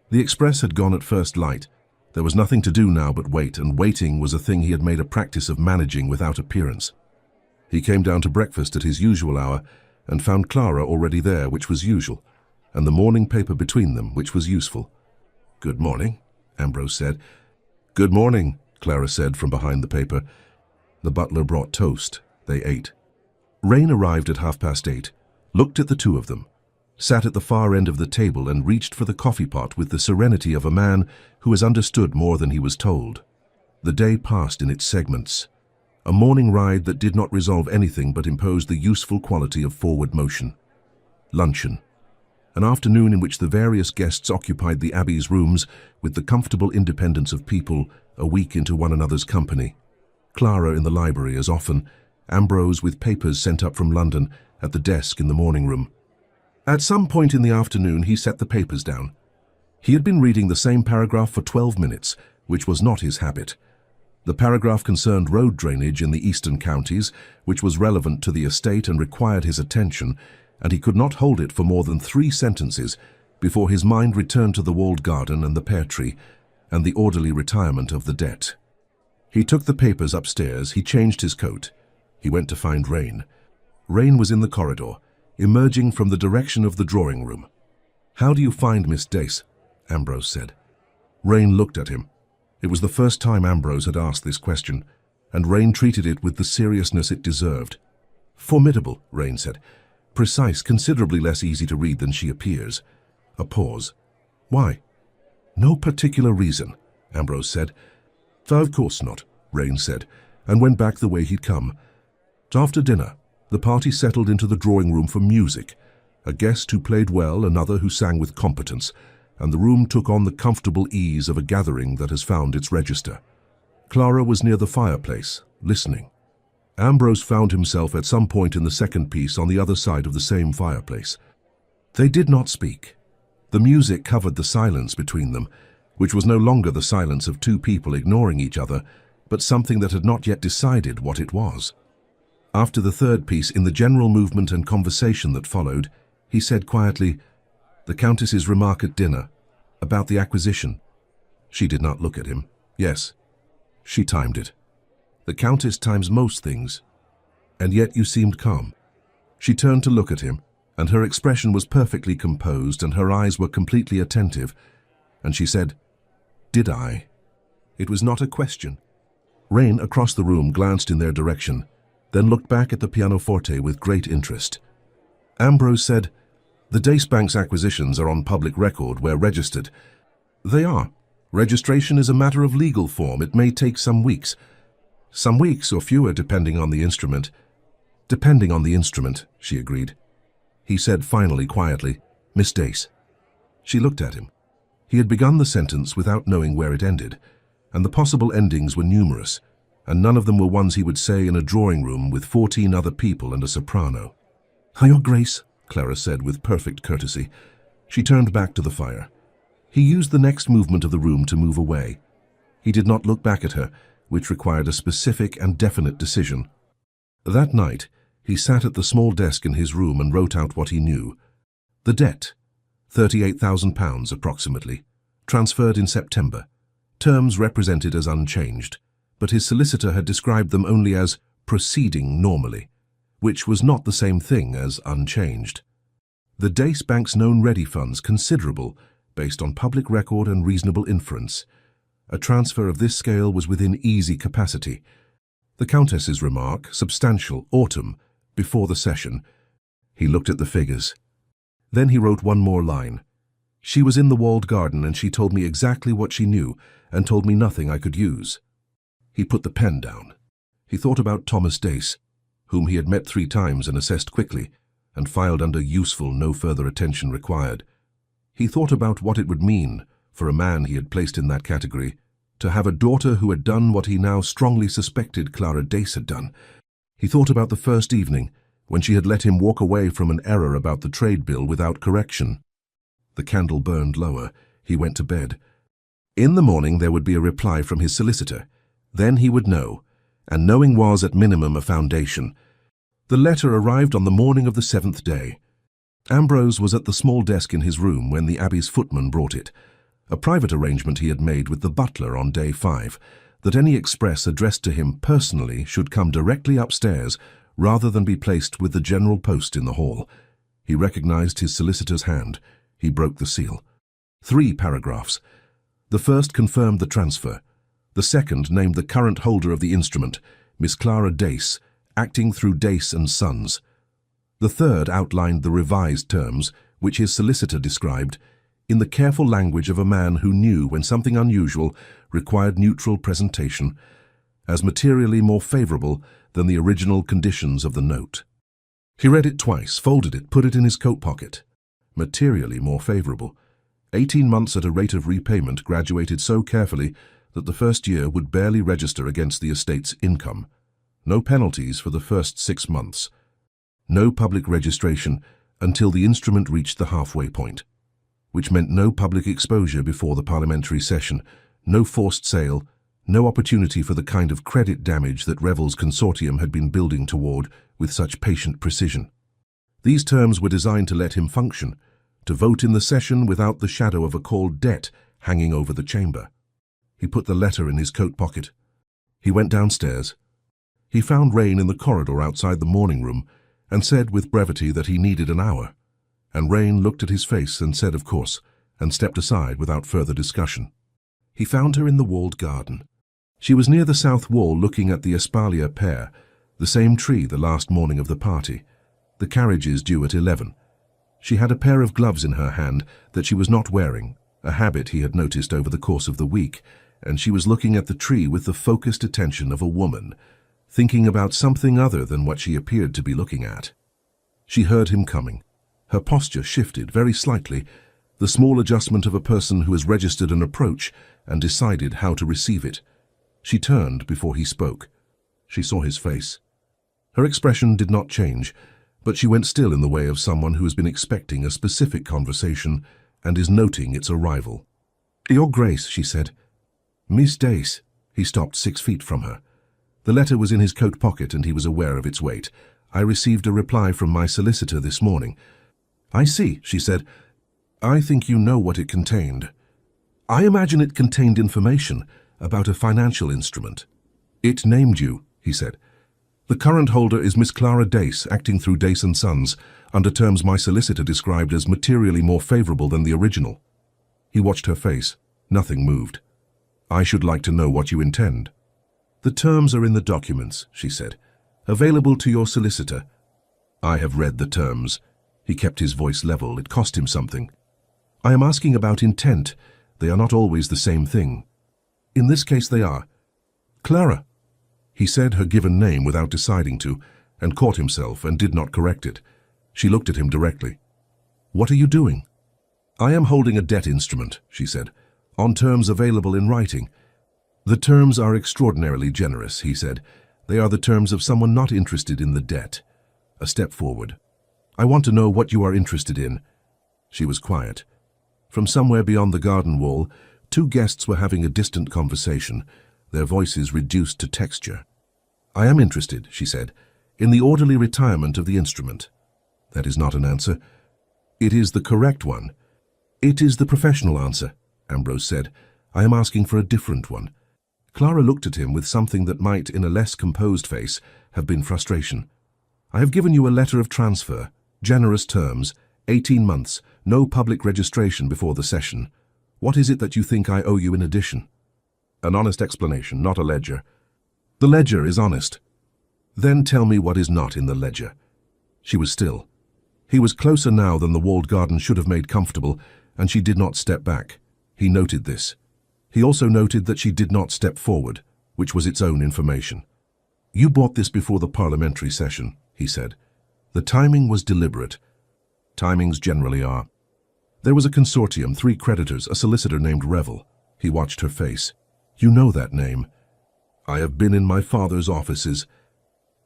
S1: The express had gone at first light. There was nothing to do now but wait, and waiting was a thing he had made a practice of managing without appearance. He came down to breakfast at his usual hour and found Clara already there, which was usual, and the morning paper between them, which was useful. "Good morning," Ambrose said. "Good morning," Clara said from behind the paper. The butler brought toast. They ate. Rain arrived at 8:30, looked at the two of them, sat at the far end of the table and reached for the coffee pot with the serenity of a man who has understood more than he was told. The day passed in its segments. A morning ride that did not resolve anything but imposed the useful quality of forward motion. Luncheon. An afternoon in which the various guests occupied the Abbey's rooms with the comfortable independence of people a week into one another's company. Clara in the library as often, Ambrose with papers sent up from London at the desk in the morning room. At some point in the afternoon he set the papers down. He had been reading the same paragraph for 12 minutes, which was not his habit. The paragraph concerned road drainage in the eastern counties, which was relevant to the estate and required his attention, and he could not hold it for more than 3 sentences before his mind returned to the walled garden and the pear tree, and the orderly retirement of the debt. He took the papers upstairs, he changed his coat. He went to find Rain. Rain was in the corridor, emerging from the direction of the drawing room. "How do you find Miss Dace?" Ambrose said. Rain looked at him. It was the first time Ambrose had asked this question, and Rain treated it with the seriousness it deserved. "Formidable," Rain said. "Precise, considerably less easy to read than she appears." A pause. "Why?" "No particular reason," Ambrose said. "Of course not," Rain said, and went back the way he'd come. After dinner, the party settled into the drawing room for music, a guest who played well, another who sang with competence, and the room took on the comfortable ease of a gathering that has found its register. Clara was near the fireplace, listening. Ambrose found himself at some point in the second piece on the other side of the same fireplace. They did not speak. The music covered the silence between them, which was no longer the silence of two people ignoring each other, but something that had not yet decided what it was. After the third piece, in the general movement and conversation that followed, he said quietly, "The Countess's remark at dinner, about the acquisition." She did not look at him. "Yes." She timed it. "The Countess times most things. And yet you seemed calm." She turned to look at him, and her expression was perfectly composed and her eyes were completely attentive, and she said, "Did I?" It was not a question. Rain, across the room, glanced in their direction, then looked back at the pianoforte with great interest. Ambrose said, "The Dacebank's acquisitions are on public record. We're registered." "They are. Registration is a matter of legal form. It may take some weeks. Some weeks or fewer, depending on the instrument." "Depending on the instrument," she agreed. He said finally, quietly, "Miss Dace." She looked at him. He had begun the sentence without knowing where it ended, and the possible endings were numerous, and none of them were ones he would say in a drawing room with 14 other people and a soprano. "Your Grace," Clara said with perfect courtesy. She turned back to the fire. He used the next movement of the room to move away. He did not look back at her, which required a specific and definite decision. That night, he sat at the small desk in his room and wrote out what he knew. The debt, £38,000 approximately, transferred in September. Terms represented as unchanged, but his solicitor had described them only as proceeding normally, which was not the same thing as unchanged. The Dacebank's known ready funds considerable, based on public record and reasonable inference. A transfer of this scale was within easy capacity. The Countess's remark, substantial, autumn, before the session. He looked at the figures. Then he wrote one more line. "She was in the walled garden and she told me exactly what she knew and told me nothing I could use." He put the pen down. He thought about Thomas Dace, whom he had met 3 times and assessed quickly, and filed under useful, no further attention required. He thought about what it would mean, for a man he had placed in that category, to have a daughter who had done what he now strongly suspected Clara Dace had done. He thought about the first evening, when she had let him walk away from an error about the trade bill without correction. The candle burned lower. He went to bed. In the morning there would be a reply from his solicitor. Then he would know, and knowing was at minimum a foundation. The letter arrived on the morning of the 7th day. Ambrose was at the small desk in his room when the Abbey's footman brought it. A private arrangement he had made with the butler on day 5, that any express addressed to him personally should come directly upstairs rather than be placed with the general post in the hall. He recognized his solicitor's hand. He broke the seal. 3 paragraphs. The first confirmed the transfer. The second named the current holder of the instrument, Miss Clara Dace, acting through Dace and Sons. The third outlined the revised terms, which his solicitor described, in the careful language of a man who knew when something unusual required neutral presentation, as materially more favorable than the original conditions of the note. He read it twice, folded it, put it in his coat pocket. Materially more favorable. 18 months at a rate of repayment graduated so carefully that the first year would barely register against the estate's income. No penalties for the first 6 months. No public registration until the instrument reached the halfway point, which meant no public exposure before the parliamentary session, no forced sale, no opportunity for the kind of credit damage that Revel's consortium had been building toward with such patient precision. These terms were designed to let him function, to vote in the session without the shadow of a called debt hanging over the chamber. He put the letter in his coat pocket. He went downstairs. He found Rain in the corridor outside the morning room and said with brevity that he needed an hour. And Rain looked at his face and said, of course, and stepped aside without further discussion. He found her in the walled garden. She was near the south wall looking at the espalier pear, the same tree the last morning of the party. The carriages due at 11. She had a pair of gloves in her hand that she was not wearing, a habit he had noticed over the course of the week, and she was looking at the tree with the focused attention of a woman, thinking about something other than what she appeared to be looking at. She heard him coming. Her posture shifted very slightly, the small adjustment of a person who has registered an approach and decided how to receive it. She turned before he spoke. She saw his face. Her expression did not change, but she went still in the way of someone who has been expecting a specific conversation and is noting its arrival. "Your Grace," she said. "Miss Dace." He stopped 6 feet from her. The letter was in his coat pocket and he was aware of its weight. I received a reply from my solicitor this morning. I see, she said. I think you know what it contained. I imagine it contained information about a financial instrument. It named you, he said. The current holder is Miss Clara Dace, acting through Dace & Sons, under terms my solicitor described as materially more favorable than the original. He watched her face. Nothing moved. I should like to know what you intend. The terms are in the documents, she said. Available to your solicitor. I have read the terms. He kept his voice level. It cost him something. I am asking about intent. They are not always the same thing. In this case they are. Clara. He said her given name without deciding to, and caught himself and did not correct it. She looked at him directly. What are you doing? I am holding a debt instrument, she said, on terms available in writing. The terms are extraordinarily generous, he said. They are the terms of someone not interested in the debt. A step forward. I want to know what you are interested in. She was quiet. From somewhere beyond the garden wall, two guests were having a distant conversation, their voices reduced to texture. I am interested, she said, in the orderly retirement of the instrument. That is not an answer. It is the correct one. It is the professional answer, Ambrose said. I am asking for a different one. Clara looked at him with something that might, in a less composed face, have been frustration. I have given you a letter of transfer, generous terms, 18 months, no public registration before the session. What is it that you think I owe you in addition? An honest explanation, not a ledger. The ledger is honest. Then tell me what is not in the ledger. She was still. He was closer now than the walled garden should have made comfortable, and she did not step back. He noted this. He also noted that she did not step forward, which was its own information. You bought this before the parliamentary session, he said. The timing was deliberate. Timings generally are. There was a consortium, 3 creditors, a solicitor named Revel. He watched her face. You know that name. I have been in my father's offices.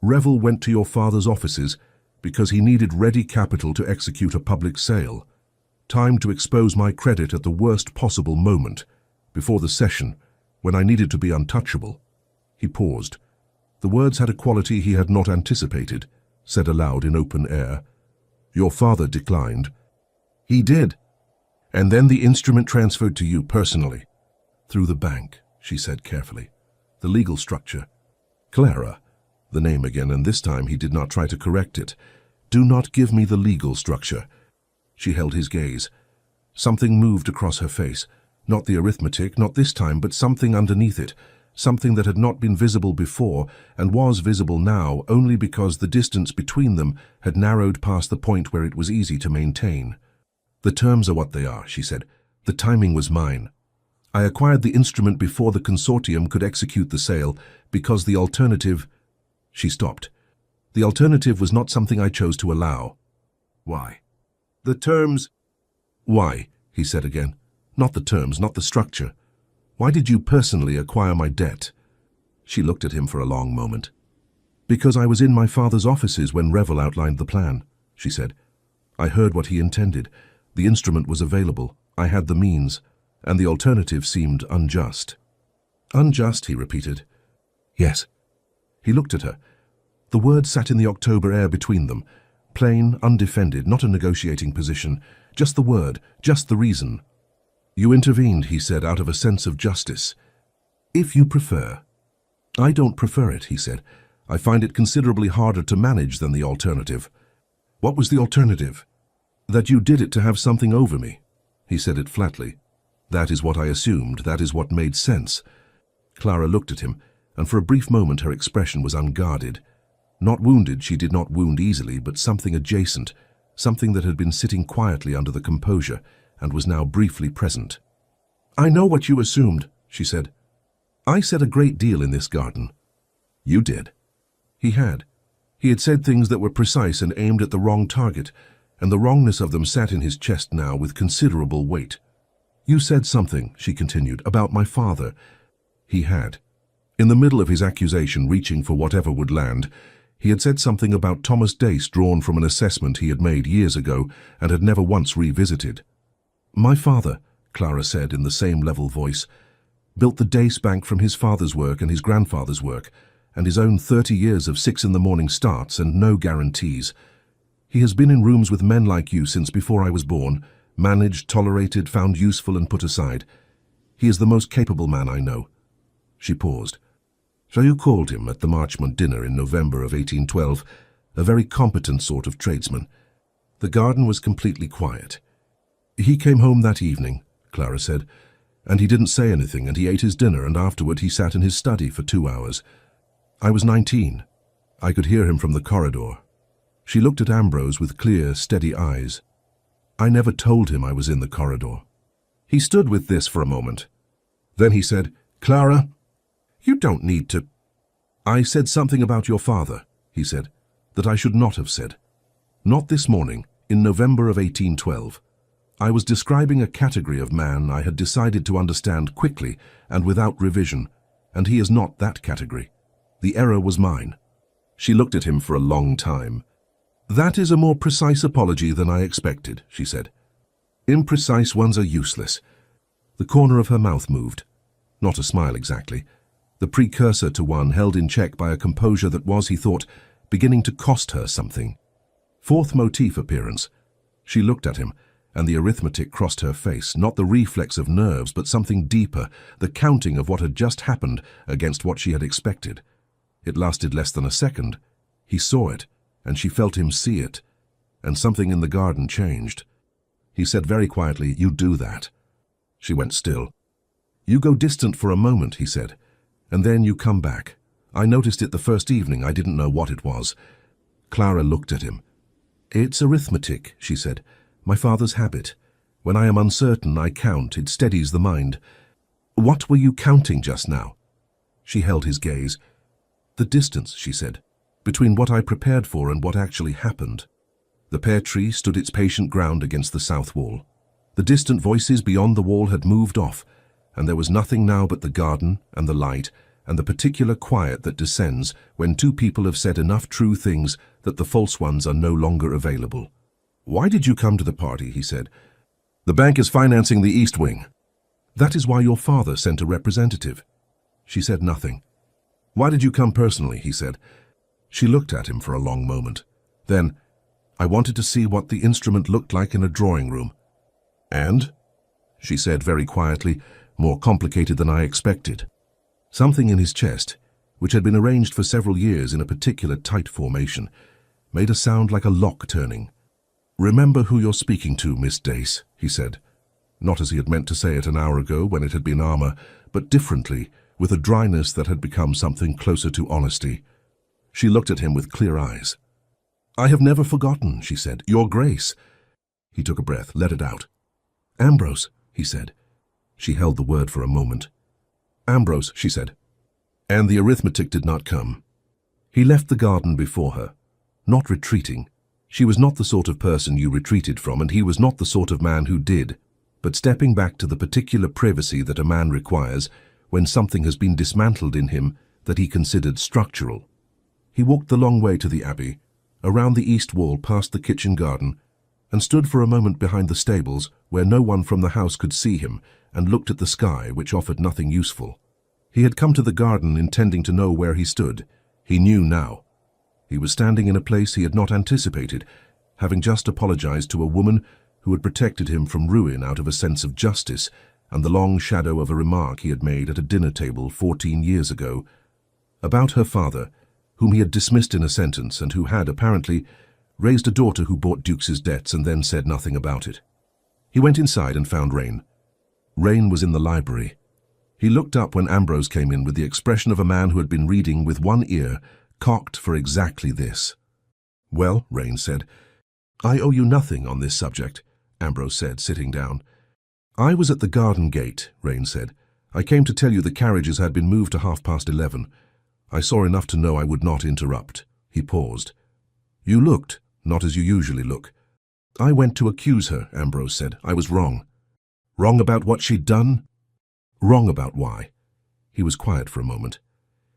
S1: Revel went to your father's offices because he needed ready capital to execute a public sale. Time to expose my credit at the worst possible moment, before the session, when I needed to be untouchable. He paused. The words had a quality he had not anticipated, said aloud in open air. Your father declined. He did. And then the instrument transferred to you personally. Through the bank, she said carefully. The legal structure. Clara. The name again, and this time he did not try to correct it. Do not give me the legal structure. She held his gaze. Something moved across her face. Not the arithmetic, not this time, but something underneath it. Something that had not been visible before and was visible now only because the distance between them had narrowed past the point where it was easy to maintain. The terms are what they are, she said. The timing was mine. I acquired the instrument before the consortium could execute the sale because the alternative... She stopped. The alternative was not something I chose to allow. Why? The terms... Why? He said again. Not the terms, not the structure. Why did you personally acquire my debt? She looked at him for a long moment. Because I was in my father's offices when Revel outlined the plan, she said. I heard what he intended. The instrument was available. I had the means, and the alternative seemed unjust. Unjust, he repeated. Yes. He looked at her. The words sat in the October air between them, plain, undefended, not a negotiating position, just the word, just the reason. You intervened, he said, out of a sense of justice. If you prefer. I don't prefer it, he said. I find it considerably harder to manage than the alternative. What was the alternative? That you did it to have something over me. He said it flatly. That is what I assumed, that is what made sense. Clara looked at him, and for a brief moment her expression was unguarded. Not wounded, she did not wound easily, but something adjacent, something that had been sitting quietly under the composure, and was now briefly present. I know what you assumed, she said. I said a great deal in this garden. You did. He had. He had said things that were precise and aimed at the wrong target, and the wrongness of them sat in his chest now with considerable weight. You said something, she continued, about my father. He had. In the middle of his accusation, reaching for whatever would land, he had said something about Thomas Dace drawn from an assessment he had made years ago and had never once revisited. My father, Clara said in the same level voice, built the Dace Bank from his father's work and his grandfather's work, and his own 30 years of 6 in the morning starts and no guarantees. He has been in rooms with men like you since before I was born, managed, tolerated, found useful and put aside. He is the most capable man I know." She paused. "So you called him at the Marchmont dinner in November of 1812, a very competent sort of tradesman." The garden was completely quiet. "He came home that evening," Clara said, "and he didn't say anything, and he ate his dinner, and afterward he sat in his study for 2 hours. I was 19. I could hear him from the corridor." She looked at Ambrose with clear, steady eyes. "I never told him I was in the corridor." He stood with this for a moment. Then he said, "Clara, you don't need to—" "I said something about your father," he said, "that I should not have said. Not this morning, in November of 1812. I was describing a category of man I had decided to understand quickly and without revision, and he is not that category. The error was mine." She looked at him for a long time. "That is a more precise apology than I expected," she said. "Imprecise ones are useless." The corner of her mouth moved. Not a smile exactly. The precursor to one held in check by a composure that was, he thought, beginning to cost her something. Fourth motif appearance. She looked at him, and the arithmetic crossed her face, not the reflex of nerves, but something deeper, the counting of what had just happened against what she had expected. It lasted less than a second. He saw it, and she felt him see it, and something in the garden changed. He said very quietly, "You do that." She went still. "You go distant for a moment," he said, "and then you come back. I noticed it the first evening. I didn't know what it was." Clara looked at him. "It's arithmetic," she said. "My father's habit. When I am uncertain, I count. It steadies the mind." "What were you counting just now?" She held his gaze. "The distance," she said, "between what I prepared for and what actually happened." The pear tree stood its patient ground against the south wall. The distant voices beyond the wall had moved off, and there was nothing now but the garden and the light and the particular quiet that descends when two people have said enough true things that the false ones are no longer available. "Why did you come to the party?" he said. "The bank is financing the East Wing." "That is why your father sent a representative." She said nothing. "Why did you come personally?" he said. She looked at him for a long moment. Then, "I wanted to see what the instrument looked like in a drawing room." "And?" she said very quietly, "more complicated than I expected." Something in his chest, which had been arranged for several years in a particular tight formation, made a sound like a lock turning. "Remember who you're speaking to, Miss Dace," he said. Not as he had meant to say it an hour ago when it had been armor, but differently, with a dryness that had become something closer to honesty. She looked at him with clear eyes. "I have never forgotten," she said. "Your Grace." He took a breath, let it out. "Ambrose," he said. She held the word for a moment. "Ambrose," she said. And the arithmetic did not come. He left the garden before her, not retreating. She was not the sort of person you retreated from, and he was not the sort of man who did, but stepping back to the particular privacy that a man requires when something has been dismantled in him that he considered structural. He walked the long way to the Abbey, around the east wall past the kitchen garden, and stood for a moment behind the stables where no one from the house could see him, and looked at the sky, which offered nothing useful. He had come to the garden intending to know where he stood. He knew now. He was standing in a place he had not anticipated, having just apologized to a woman who had protected him from ruin out of a sense of justice and the long shadow of a remark he had made at a dinner table 14 years ago about her father, whom he had dismissed in a sentence and who had, apparently, raised a daughter who bought Duchess's debts and then said nothing about it. He went inside and found Rain. Rain was in the library. He looked up when Ambrose came in with the expression of a man who had been reading with one ear, cocked for exactly this. "Well," Rain said. "I owe you nothing on this subject," Ambrose said, sitting down. "I was at the garden gate," Rain said. "I came to tell you the carriages had been moved to 11:30. I saw enough to know I would not interrupt." He paused. "You looked, not as you usually look." "I went to accuse her," Ambrose said. "I was wrong." "Wrong about what she'd done?" "Wrong about why." He was quiet for a moment.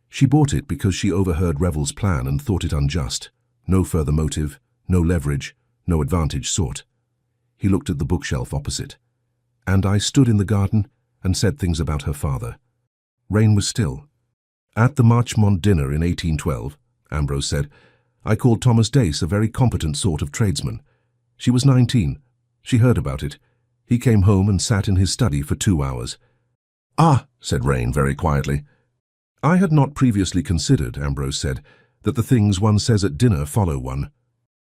S1: "She bought it because she overheard Revel's plan and thought it unjust. No further motive, no leverage, no advantage sought." He looked at the bookshelf opposite. "And I stood in the garden and said things about her father." Rain was still. At the Marchmont dinner in 1812, Ambrose said, I called Thomas Dace a very competent sort of tradesman. She was 19. She heard about it. He came home and sat in his study for 2 hours. Ah, said Rain very quietly. I had not previously considered, Ambrose said, that the things one says at dinner follow one.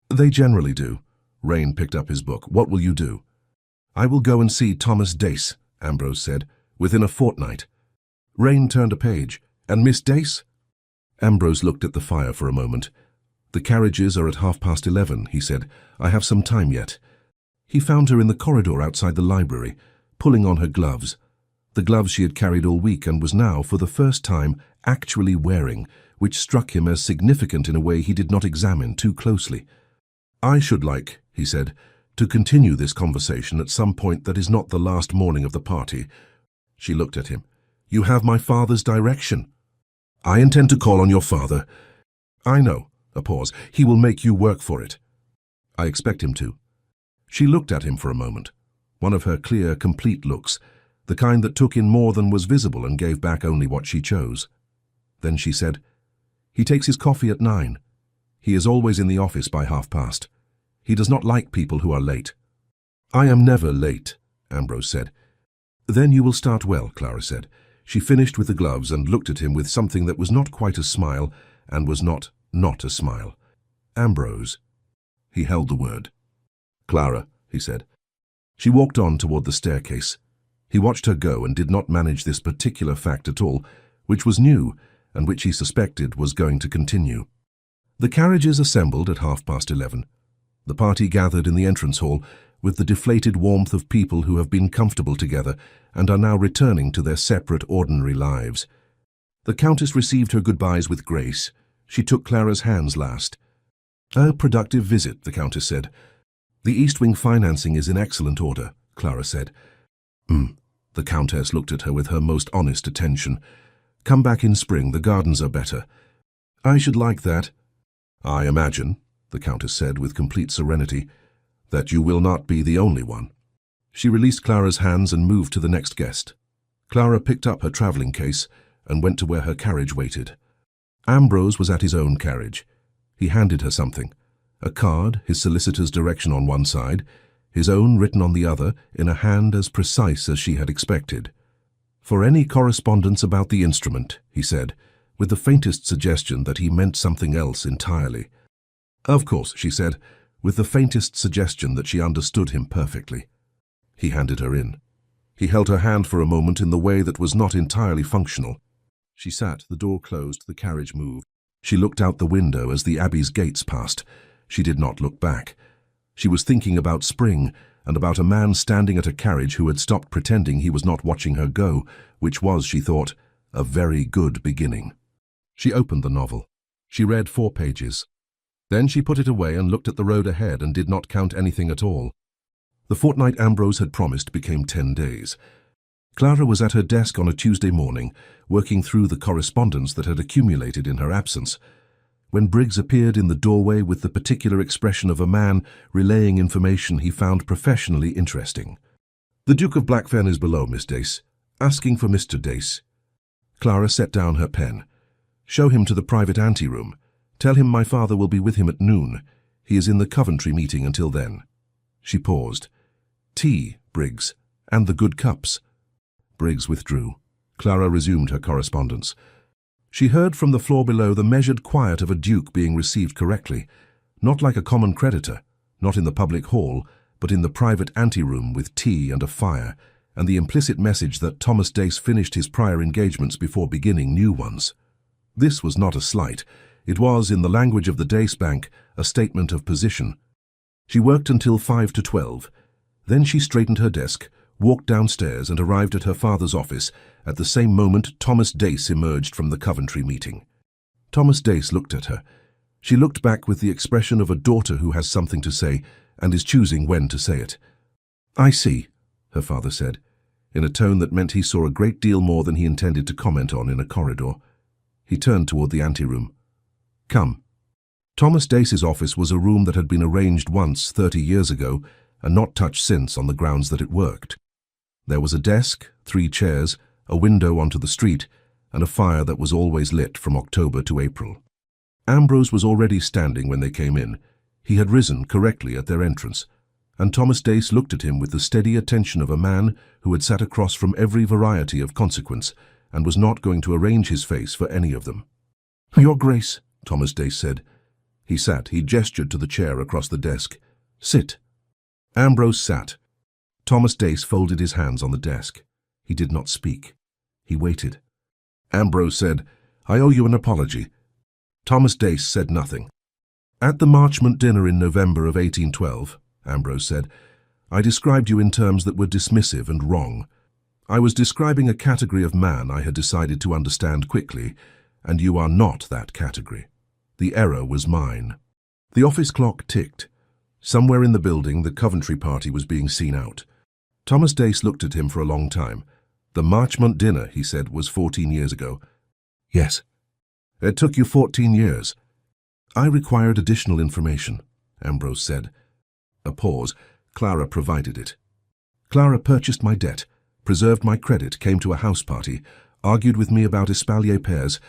S1: They generally do. Rain picked up his book. What will you do? I will go and see Thomas Dace, Ambrose said, within a fortnight. Rain turned a page. And Miss Dace? Ambrose looked at the fire for a moment. The carriages are at 11:30, he said. I have some time yet. He found her in the corridor outside the library, pulling on her gloves. The gloves she had carried all week and was now, for the first time, actually wearing, which struck him as significant in a way he did not examine too closely. I should like, he said, to continue this conversation at some point that is not the last morning of the party. She looked at him. You have my father's direction. I intend to call on your father. I know. A pause. He will make you work for it. I expect him to. She looked at him for a moment. One of her clear, complete looks, the kind that took in more than was visible and gave back only what she chose. Then she said, He takes his coffee at 9. He is always in the office by past. He does not like people who are late. I am never late, Ambrose said. Then you will start well, Clara said. She finished with the gloves and looked at him with something that was not quite a smile and was not a smile. Ambrose. He held the word. Clara, he said. She walked on toward the staircase. He watched her go and did not manage this particular fact at all, which was new and which he suspected was going to continue. The carriages assembled at 11:30. The party gathered in the entrance hall with the deflated warmth of people who have been comfortable together and are now returning to their separate ordinary lives. The Countess received her goodbyes with grace. She took Clara's hands last. A productive visit, the Countess said. The East Wing financing is in excellent order, Clara said. The Countess looked at her with her most honest attention. Come back in spring, the gardens are better. I should like that. I imagine, the Countess said with complete serenity, that you will not be the only one. She released Clara's hands and moved to the next guest. Clara picked up her travelling case and went to where her carriage waited. Ambrose was at his own carriage. He handed her something, a card, his solicitor's direction on one side, his own written on the other, in a hand as precise as she had expected. For any correspondence about the instrument, he said, with the faintest suggestion that he meant something else entirely. Of course, she said, with the faintest suggestion that she understood him perfectly. He handed her in. He held her hand for a moment in the way that was not entirely functional. She sat, the door closed, the carriage moved. She looked out the window as the Abbey's gates passed. She did not look back. She was thinking about spring and about a man standing at a carriage who had stopped pretending he was not watching her go, which was, she thought, a very good beginning. She opened the novel. She read 4 pages. Then she put it away and looked at the road ahead and did not count anything at all. The fortnight Ambrose had promised became 10 days. Clara was at her desk on a Tuesday morning, working through the correspondence that had accumulated in her absence, when Briggs appeared in the doorway with the particular expression of a man relaying information he found professionally interesting. The Duke of Blackfen is below, Miss Dace, asking for Mr. Dace. Clara set down her pen. Show him to the private anteroom. Tell him my father will be with him at noon. He is in the Coventry meeting until then. She paused. Tea, Briggs, and the good cups. Briggs withdrew. Clara resumed her correspondence. She heard from the floor below the measured quiet of a duke being received correctly, not like a common creditor, not in the public hall, but in the private anteroom with tea and a fire, and the implicit message that Thomas Dace finished his prior engagements before beginning new ones. This was not a slight. It was, in the language of the Dace Bank, a statement of position. She worked until 5 to 12. Then she straightened her desk, walked downstairs and arrived at her father's office. At the same moment, Thomas Dace emerged from the Coventry meeting. Thomas Dace looked at her. She looked back with the expression of a daughter who has something to say and is choosing when to say it. I see, her father said, in a tone that meant he saw a great deal more than he intended to comment on in a corridor. He turned toward the anteroom. Come. Thomas Dace's office was a room that had been arranged once 30 years ago and not touched since on the grounds that it worked. There was a desk, 3 chairs, a window onto the street, and a fire that was always lit from October to April. Ambrose was already standing when they came in. He had risen correctly at their entrance, and Thomas Dace looked at him with the steady attention of a man who had sat across from every variety of consequence and was not going to arrange his face for any of them. "Your Grace," Thomas Dace said. He sat. He gestured to the chair across the desk. "Sit." Ambrose sat. Thomas Dace folded his hands on the desk. He did not speak. He waited. Ambrose said, "I owe you an apology." Thomas Dace said nothing. "At the Marchmont dinner in November of 1812, Ambrose said, "I described you in terms that were dismissive and wrong. I was describing a category of man I had decided to understand quickly, and you are not that category. The error was mine." The office clock ticked. Somewhere in the building, the Coventry party was being seen out. Thomas Dace looked at him for a long time. "The Marchmont dinner," he said, "was 14 years ago." "Yes." "It took you 14 years. "I required additional information," Ambrose said. A pause. "Clara provided it. Clara purchased my debt, preserved my credit, came to a house party, argued with me about espalier pairs,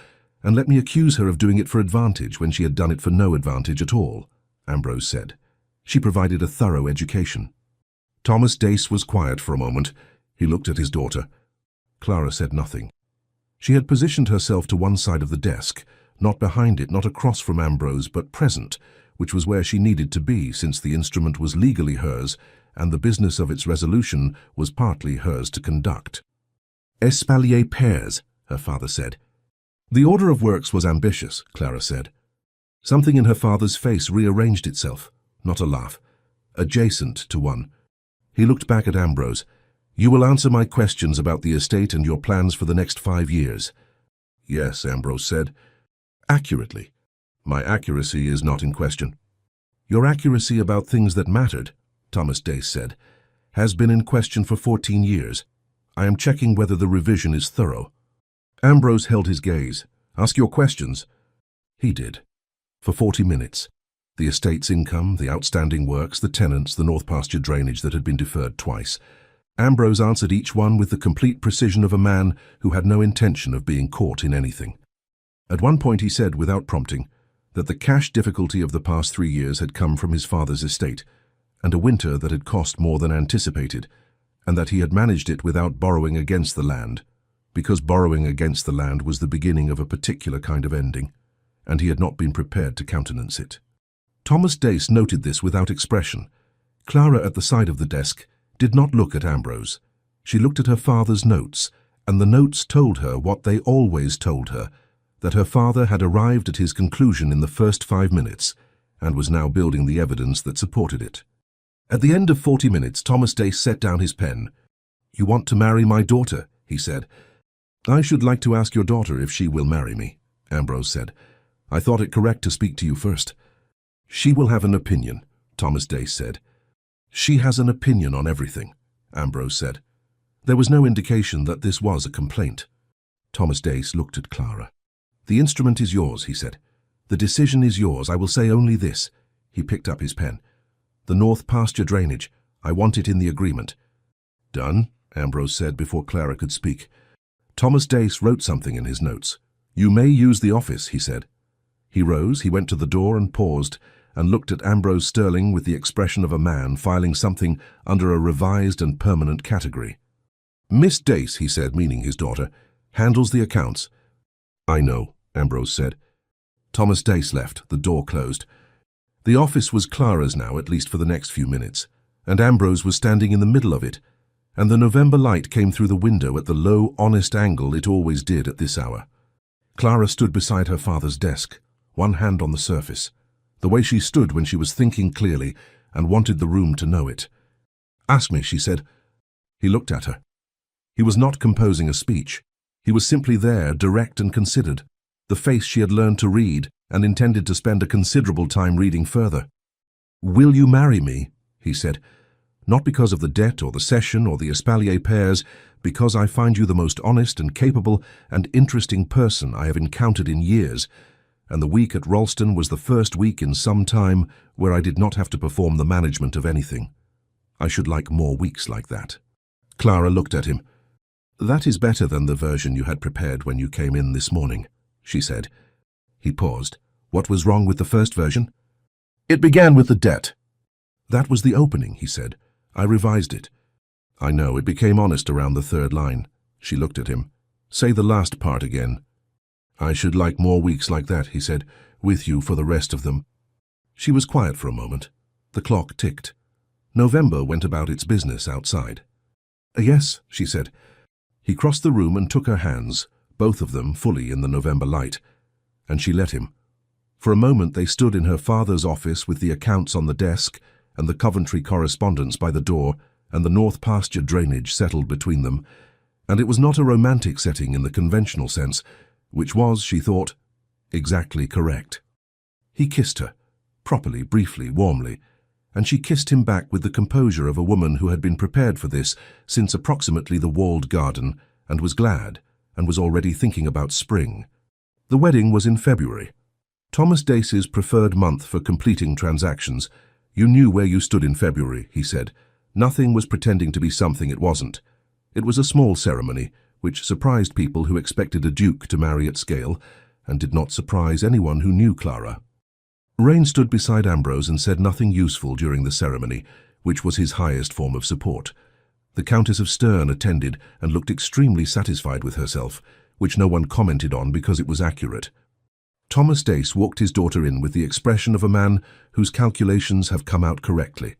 S1: and let me accuse her of doing it for advantage when she had done it for no advantage at all," Ambrose said. "She provided a thorough education." Thomas Dace was quiet for a moment. He looked at his daughter. Clara said nothing. She had positioned herself to one side of the desk, not behind it, not across from Ambrose, but present, which was where she needed to be, since the instrument was legally hers, and the business of its resolution was partly hers to conduct. "Espalier pairs," her father said. "The order of works was ambitious," Clara said. Something in her father's face rearranged itself, not a laugh, adjacent to one. He looked back at Ambrose. "You will answer my questions about the estate and your plans for the next 5 years." "Yes," Ambrose said. "Accurately." "My accuracy is not in question." "Your accuracy about things that mattered," Thomas Dace said, "has been in question for 14 years. I am checking whether the revision is thorough." Ambrose held his gaze. "Ask your questions." He did. For 40 minutes. The estate's income, the outstanding works, the tenants, the north pasture drainage that had been deferred twice. Ambrose answered each one with the complete precision of a man who had no intention of being caught in anything. At one point he said, without prompting, that the cash difficulty of the past 3 years had come from his father's estate, and a winter that had cost more than anticipated, and that he had managed it without borrowing against the land, because borrowing against the land was the beginning of a particular kind of ending, and he had not been prepared to countenance it. Thomas Dace noted this without expression. Clara, at the side of the desk, did not look at Ambrose. She looked at her father's notes, and the notes told her what they always told her, that her father had arrived at his conclusion in the first 5 minutes, and was now building the evidence that supported it. At the end of 40 minutes, Thomas Dace set down his pen. "You want to marry my daughter," he said. "I should like to ask your daughter if she will marry me," Ambrose said. "I thought it correct to speak to you first." "She will have an opinion," Thomas Dace said. "She has an opinion on everything," Ambrose said. There was no indication that this was a complaint. Thomas Dace looked at Clara. "The instrument is yours," he said. "The decision is yours. I will say only this." He picked up his pen. "The north pasture drainage. I want it in the agreement." "Done," Ambrose said before Clara could speak. Thomas Dace wrote something in his notes. "You may use the office," he said. He rose, he went to the door and paused, and looked at Ambrose Sterling with the expression of a man filing something under a revised and permanent category. "Miss Dace," he said, meaning his daughter, "handles the accounts." "I know," Ambrose said. Thomas Dace left. The door closed. The office was Clara's now, at least for the next few minutes, and Ambrose was standing in the middle of it, and the November light came through the window at the low, honest angle it always did at this hour. Clara stood beside her father's desk, one hand on the surface, the way she stood when she was thinking clearly and wanted the room to know it. "Ask me," she said. He looked at her. He was not composing a speech. He was simply there, direct and considered, the face she had learned to read and intended to spend a considerable time reading further. "Will you marry me?" he said. "Not because of the debt or the session or the espalier pairs, because I find you the most honest and capable and interesting person I have encountered in years, and the week at Ralston was the first week in some time where I did not have to perform the management of anything. I should like more weeks like that." Clara looked at him. "That is better than the version you had prepared when you came in this morning," she said. He paused. "What was wrong with the first version?" "It began with the debt." "That was the opening," he said. "I revised it." "I know, it became honest around the third line." She looked at him. "Say the last part again." "I should like more weeks like that," he said, "with you for the rest of them." She was quiet for a moment. The clock ticked. November went about its business outside. "Yes," she said. He crossed the room and took her hands, both of them fully in the November light, and she let him. For a moment they stood in her father's office with the accounts on the desk and the Coventry correspondence by the door and the North Pasture drainage settled between them, and it was not a romantic setting in the conventional sense, which was, she thought, exactly correct. He kissed her, properly, briefly, warmly, and she kissed him back with the composure of a woman who had been prepared for this since approximately the walled garden and was glad and was already thinking about spring. The wedding was in February. Thomas Dace's preferred month for completing transactions. "You knew where you stood in February," he said. "Nothing was pretending to be something it wasn't." It was a small ceremony, which surprised people who expected a duke to marry at scale, and did not surprise anyone who knew Clara. Rain stood beside Ambrose and said nothing useful during the ceremony, which was his highest form of support. The Countess of Stern attended and looked extremely satisfied with herself, which no one commented on because it was accurate. Thomas Dace walked his daughter in with the expression of a man whose calculations have come out correctly,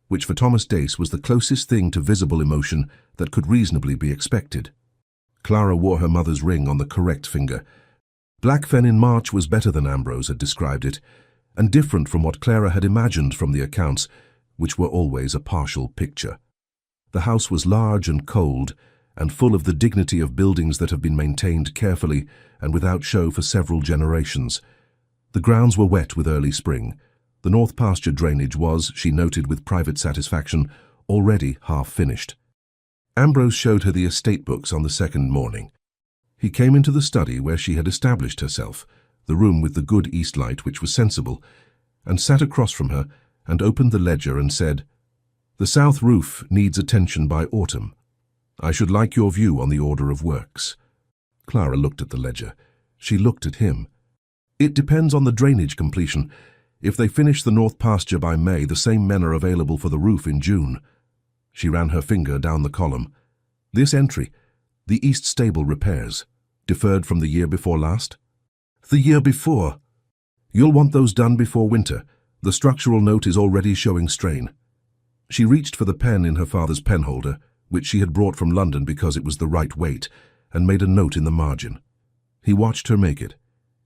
S1: which for Thomas Dace was the closest thing to visible emotion that could reasonably be expected. Clara wore her mother's ring on the correct finger. Blackfen in March was better than Ambrose had described it, and different from what Clara had imagined from the accounts, which were always a partial picture. The house was large and cold, and full of the dignity of buildings that have been maintained carefully and without show for several generations. The grounds were wet with early spring. The North Pasture drainage was, she noted with private satisfaction, already half finished. Ambrose showed her the estate books on the second morning. He came into the study where she had established herself, the room with the good east light which was sensible, and sat across from her and opened the ledger and said, "The south roof needs attention by autumn. I should like your view on the order of works." Clara looked at the ledger. She looked at him. "It depends on the drainage completion. If they finish the North Pasture by May, the same men are available for the roof in June." She ran her finger down the column. "This entry, the east stable repairs, deferred from the year before last?" "The year before." "You'll want those done before winter. The structural note is already showing strain." She reached for the pen in her father's penholder, which she had brought from London because it was the right weight, and made a note in the margin. He watched her make it.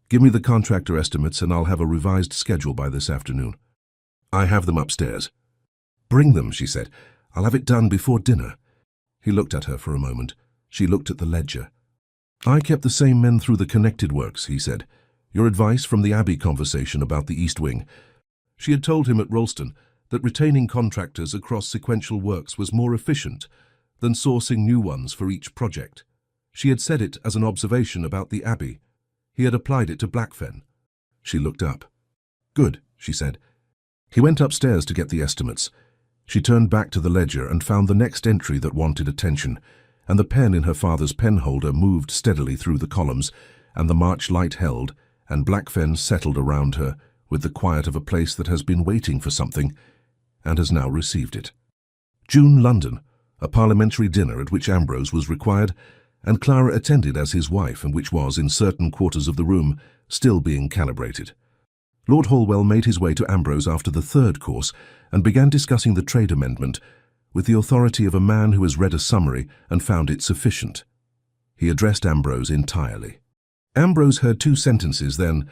S1: "Give me the contractor estimates and I'll have a revised schedule by this afternoon." "I have them upstairs." "Bring them," she said. "I'll have it done before dinner." He looked at her for a moment. She looked at the ledger. "I kept the same men through the connected works," he said. "Your advice from the Abbey conversation about the East Wing." She had told him at Rollston that retaining contractors across sequential works was more efficient than sourcing new ones for each project. She had said it as an observation about the Abbey. He had applied it to Blackfen. She looked up. "Good," she said. He went upstairs to get the estimates. She turned back to the ledger and found the next entry that wanted attention, and the pen in her father's penholder moved steadily through the columns, and the March light held, and Blackfen settled around her with the quiet of a place that has been waiting for something and has now received it. June, London, a parliamentary dinner at which Ambrose was required, and Clara attended as his wife, and which was, in certain quarters of the room, still being calibrated. Lord Holwell made his way to Ambrose after the third course and began discussing the trade amendment with the authority of a man who has read a summary and found it sufficient. He addressed Ambrose entirely. Ambrose heard 2 sentences, then,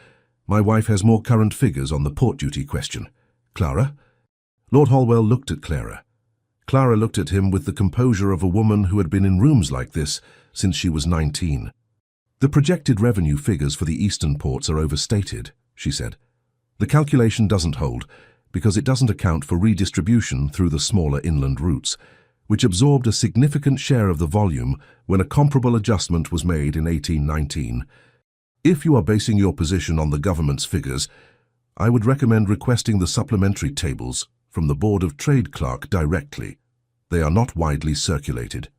S1: "My wife has more current figures on the port duty question. Clara?" Lord Holwell looked at Clara. Clara looked at him with the composure of a woman who had been in rooms like this since she was 19. "The projected revenue figures for the eastern ports are overstated," she said. "The calculation doesn't hold because it doesn't account for redistribution through the smaller inland routes, which absorbed a significant share of the volume when a comparable adjustment was made in 1819. If you are basing your position on the government's figures, I would recommend requesting the supplementary tables from the Board of Trade clerk directly. They are not widely circulated."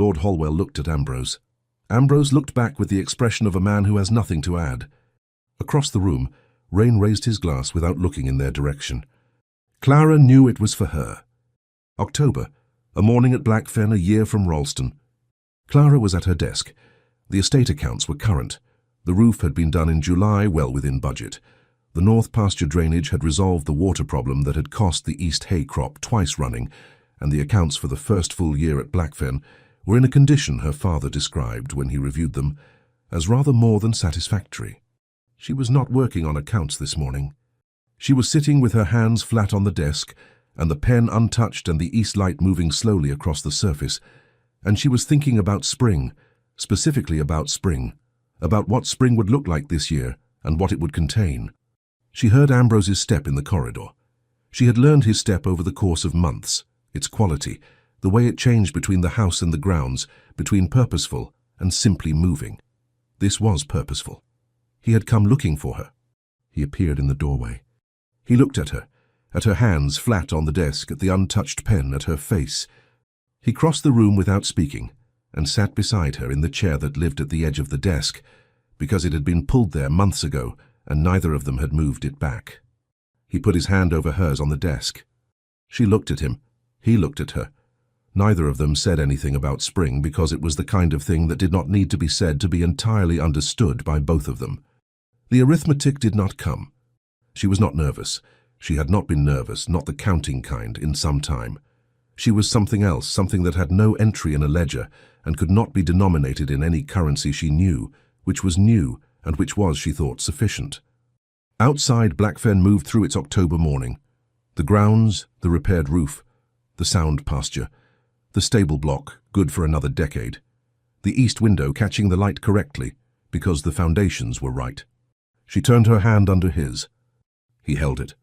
S1: Lord Holwell looked at Ambrose. Ambrose looked back with the expression of a man who has nothing to add. Across the room, Rain raised his glass without looking in their direction. Clara knew it was for her. October, a morning at Blackfen, a year from Ralston. Clara was at her desk. The estate accounts were current. The roof had been done in July, well within budget. The north pasture drainage had resolved the water problem that had cost the east hay crop twice running, and the accounts for the first full year at Blackfen were in a condition her father described, when he reviewed them, as rather more than satisfactory. She was not working on accounts this morning. She was sitting with her hands flat on the desk, and the pen untouched and the east light moving slowly across the surface, and she was thinking about spring, specifically about spring, about what spring would look like this year and what it would contain. She heard Ambrose's step in the corridor. She had learned his step over the course of months, its quality, the way it changed between the house and the grounds, between purposeful and simply moving. This was purposeful. He had come looking for her. He appeared in the doorway. He looked at her hands flat on the desk, at the untouched pen, at her face. He crossed the room without speaking, and sat beside her in the chair that lived at the edge of the desk, because it had been pulled there months ago, and neither of them had moved it back. He put his hand over hers on the desk. She looked at him. He looked at her. Neither of them said anything about spring, because it was the kind of thing that did not need to be said to be entirely understood by both of them. The arithmetic did not come. She was not nervous. She had not been nervous, not the counting kind, in some time. She was something else, something that had no entry in a ledger and could not be denominated in any currency she knew, which was new and which was, she thought, sufficient. Outside, Blackfen moved through its October morning. The grounds, the repaired roof, the sound pasture, the stable block, good for another decade. The east window catching the light correctly, because the foundations were right. She turned her hand under his. He held it.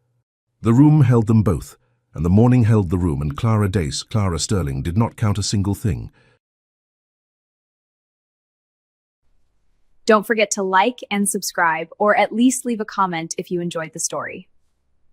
S1: The room held them both, and the morning held the room, and Clara Dace, Clara Sterling, did not count a single thing.
S2: Don't forget to like and subscribe, or at least leave a comment if you enjoyed the story.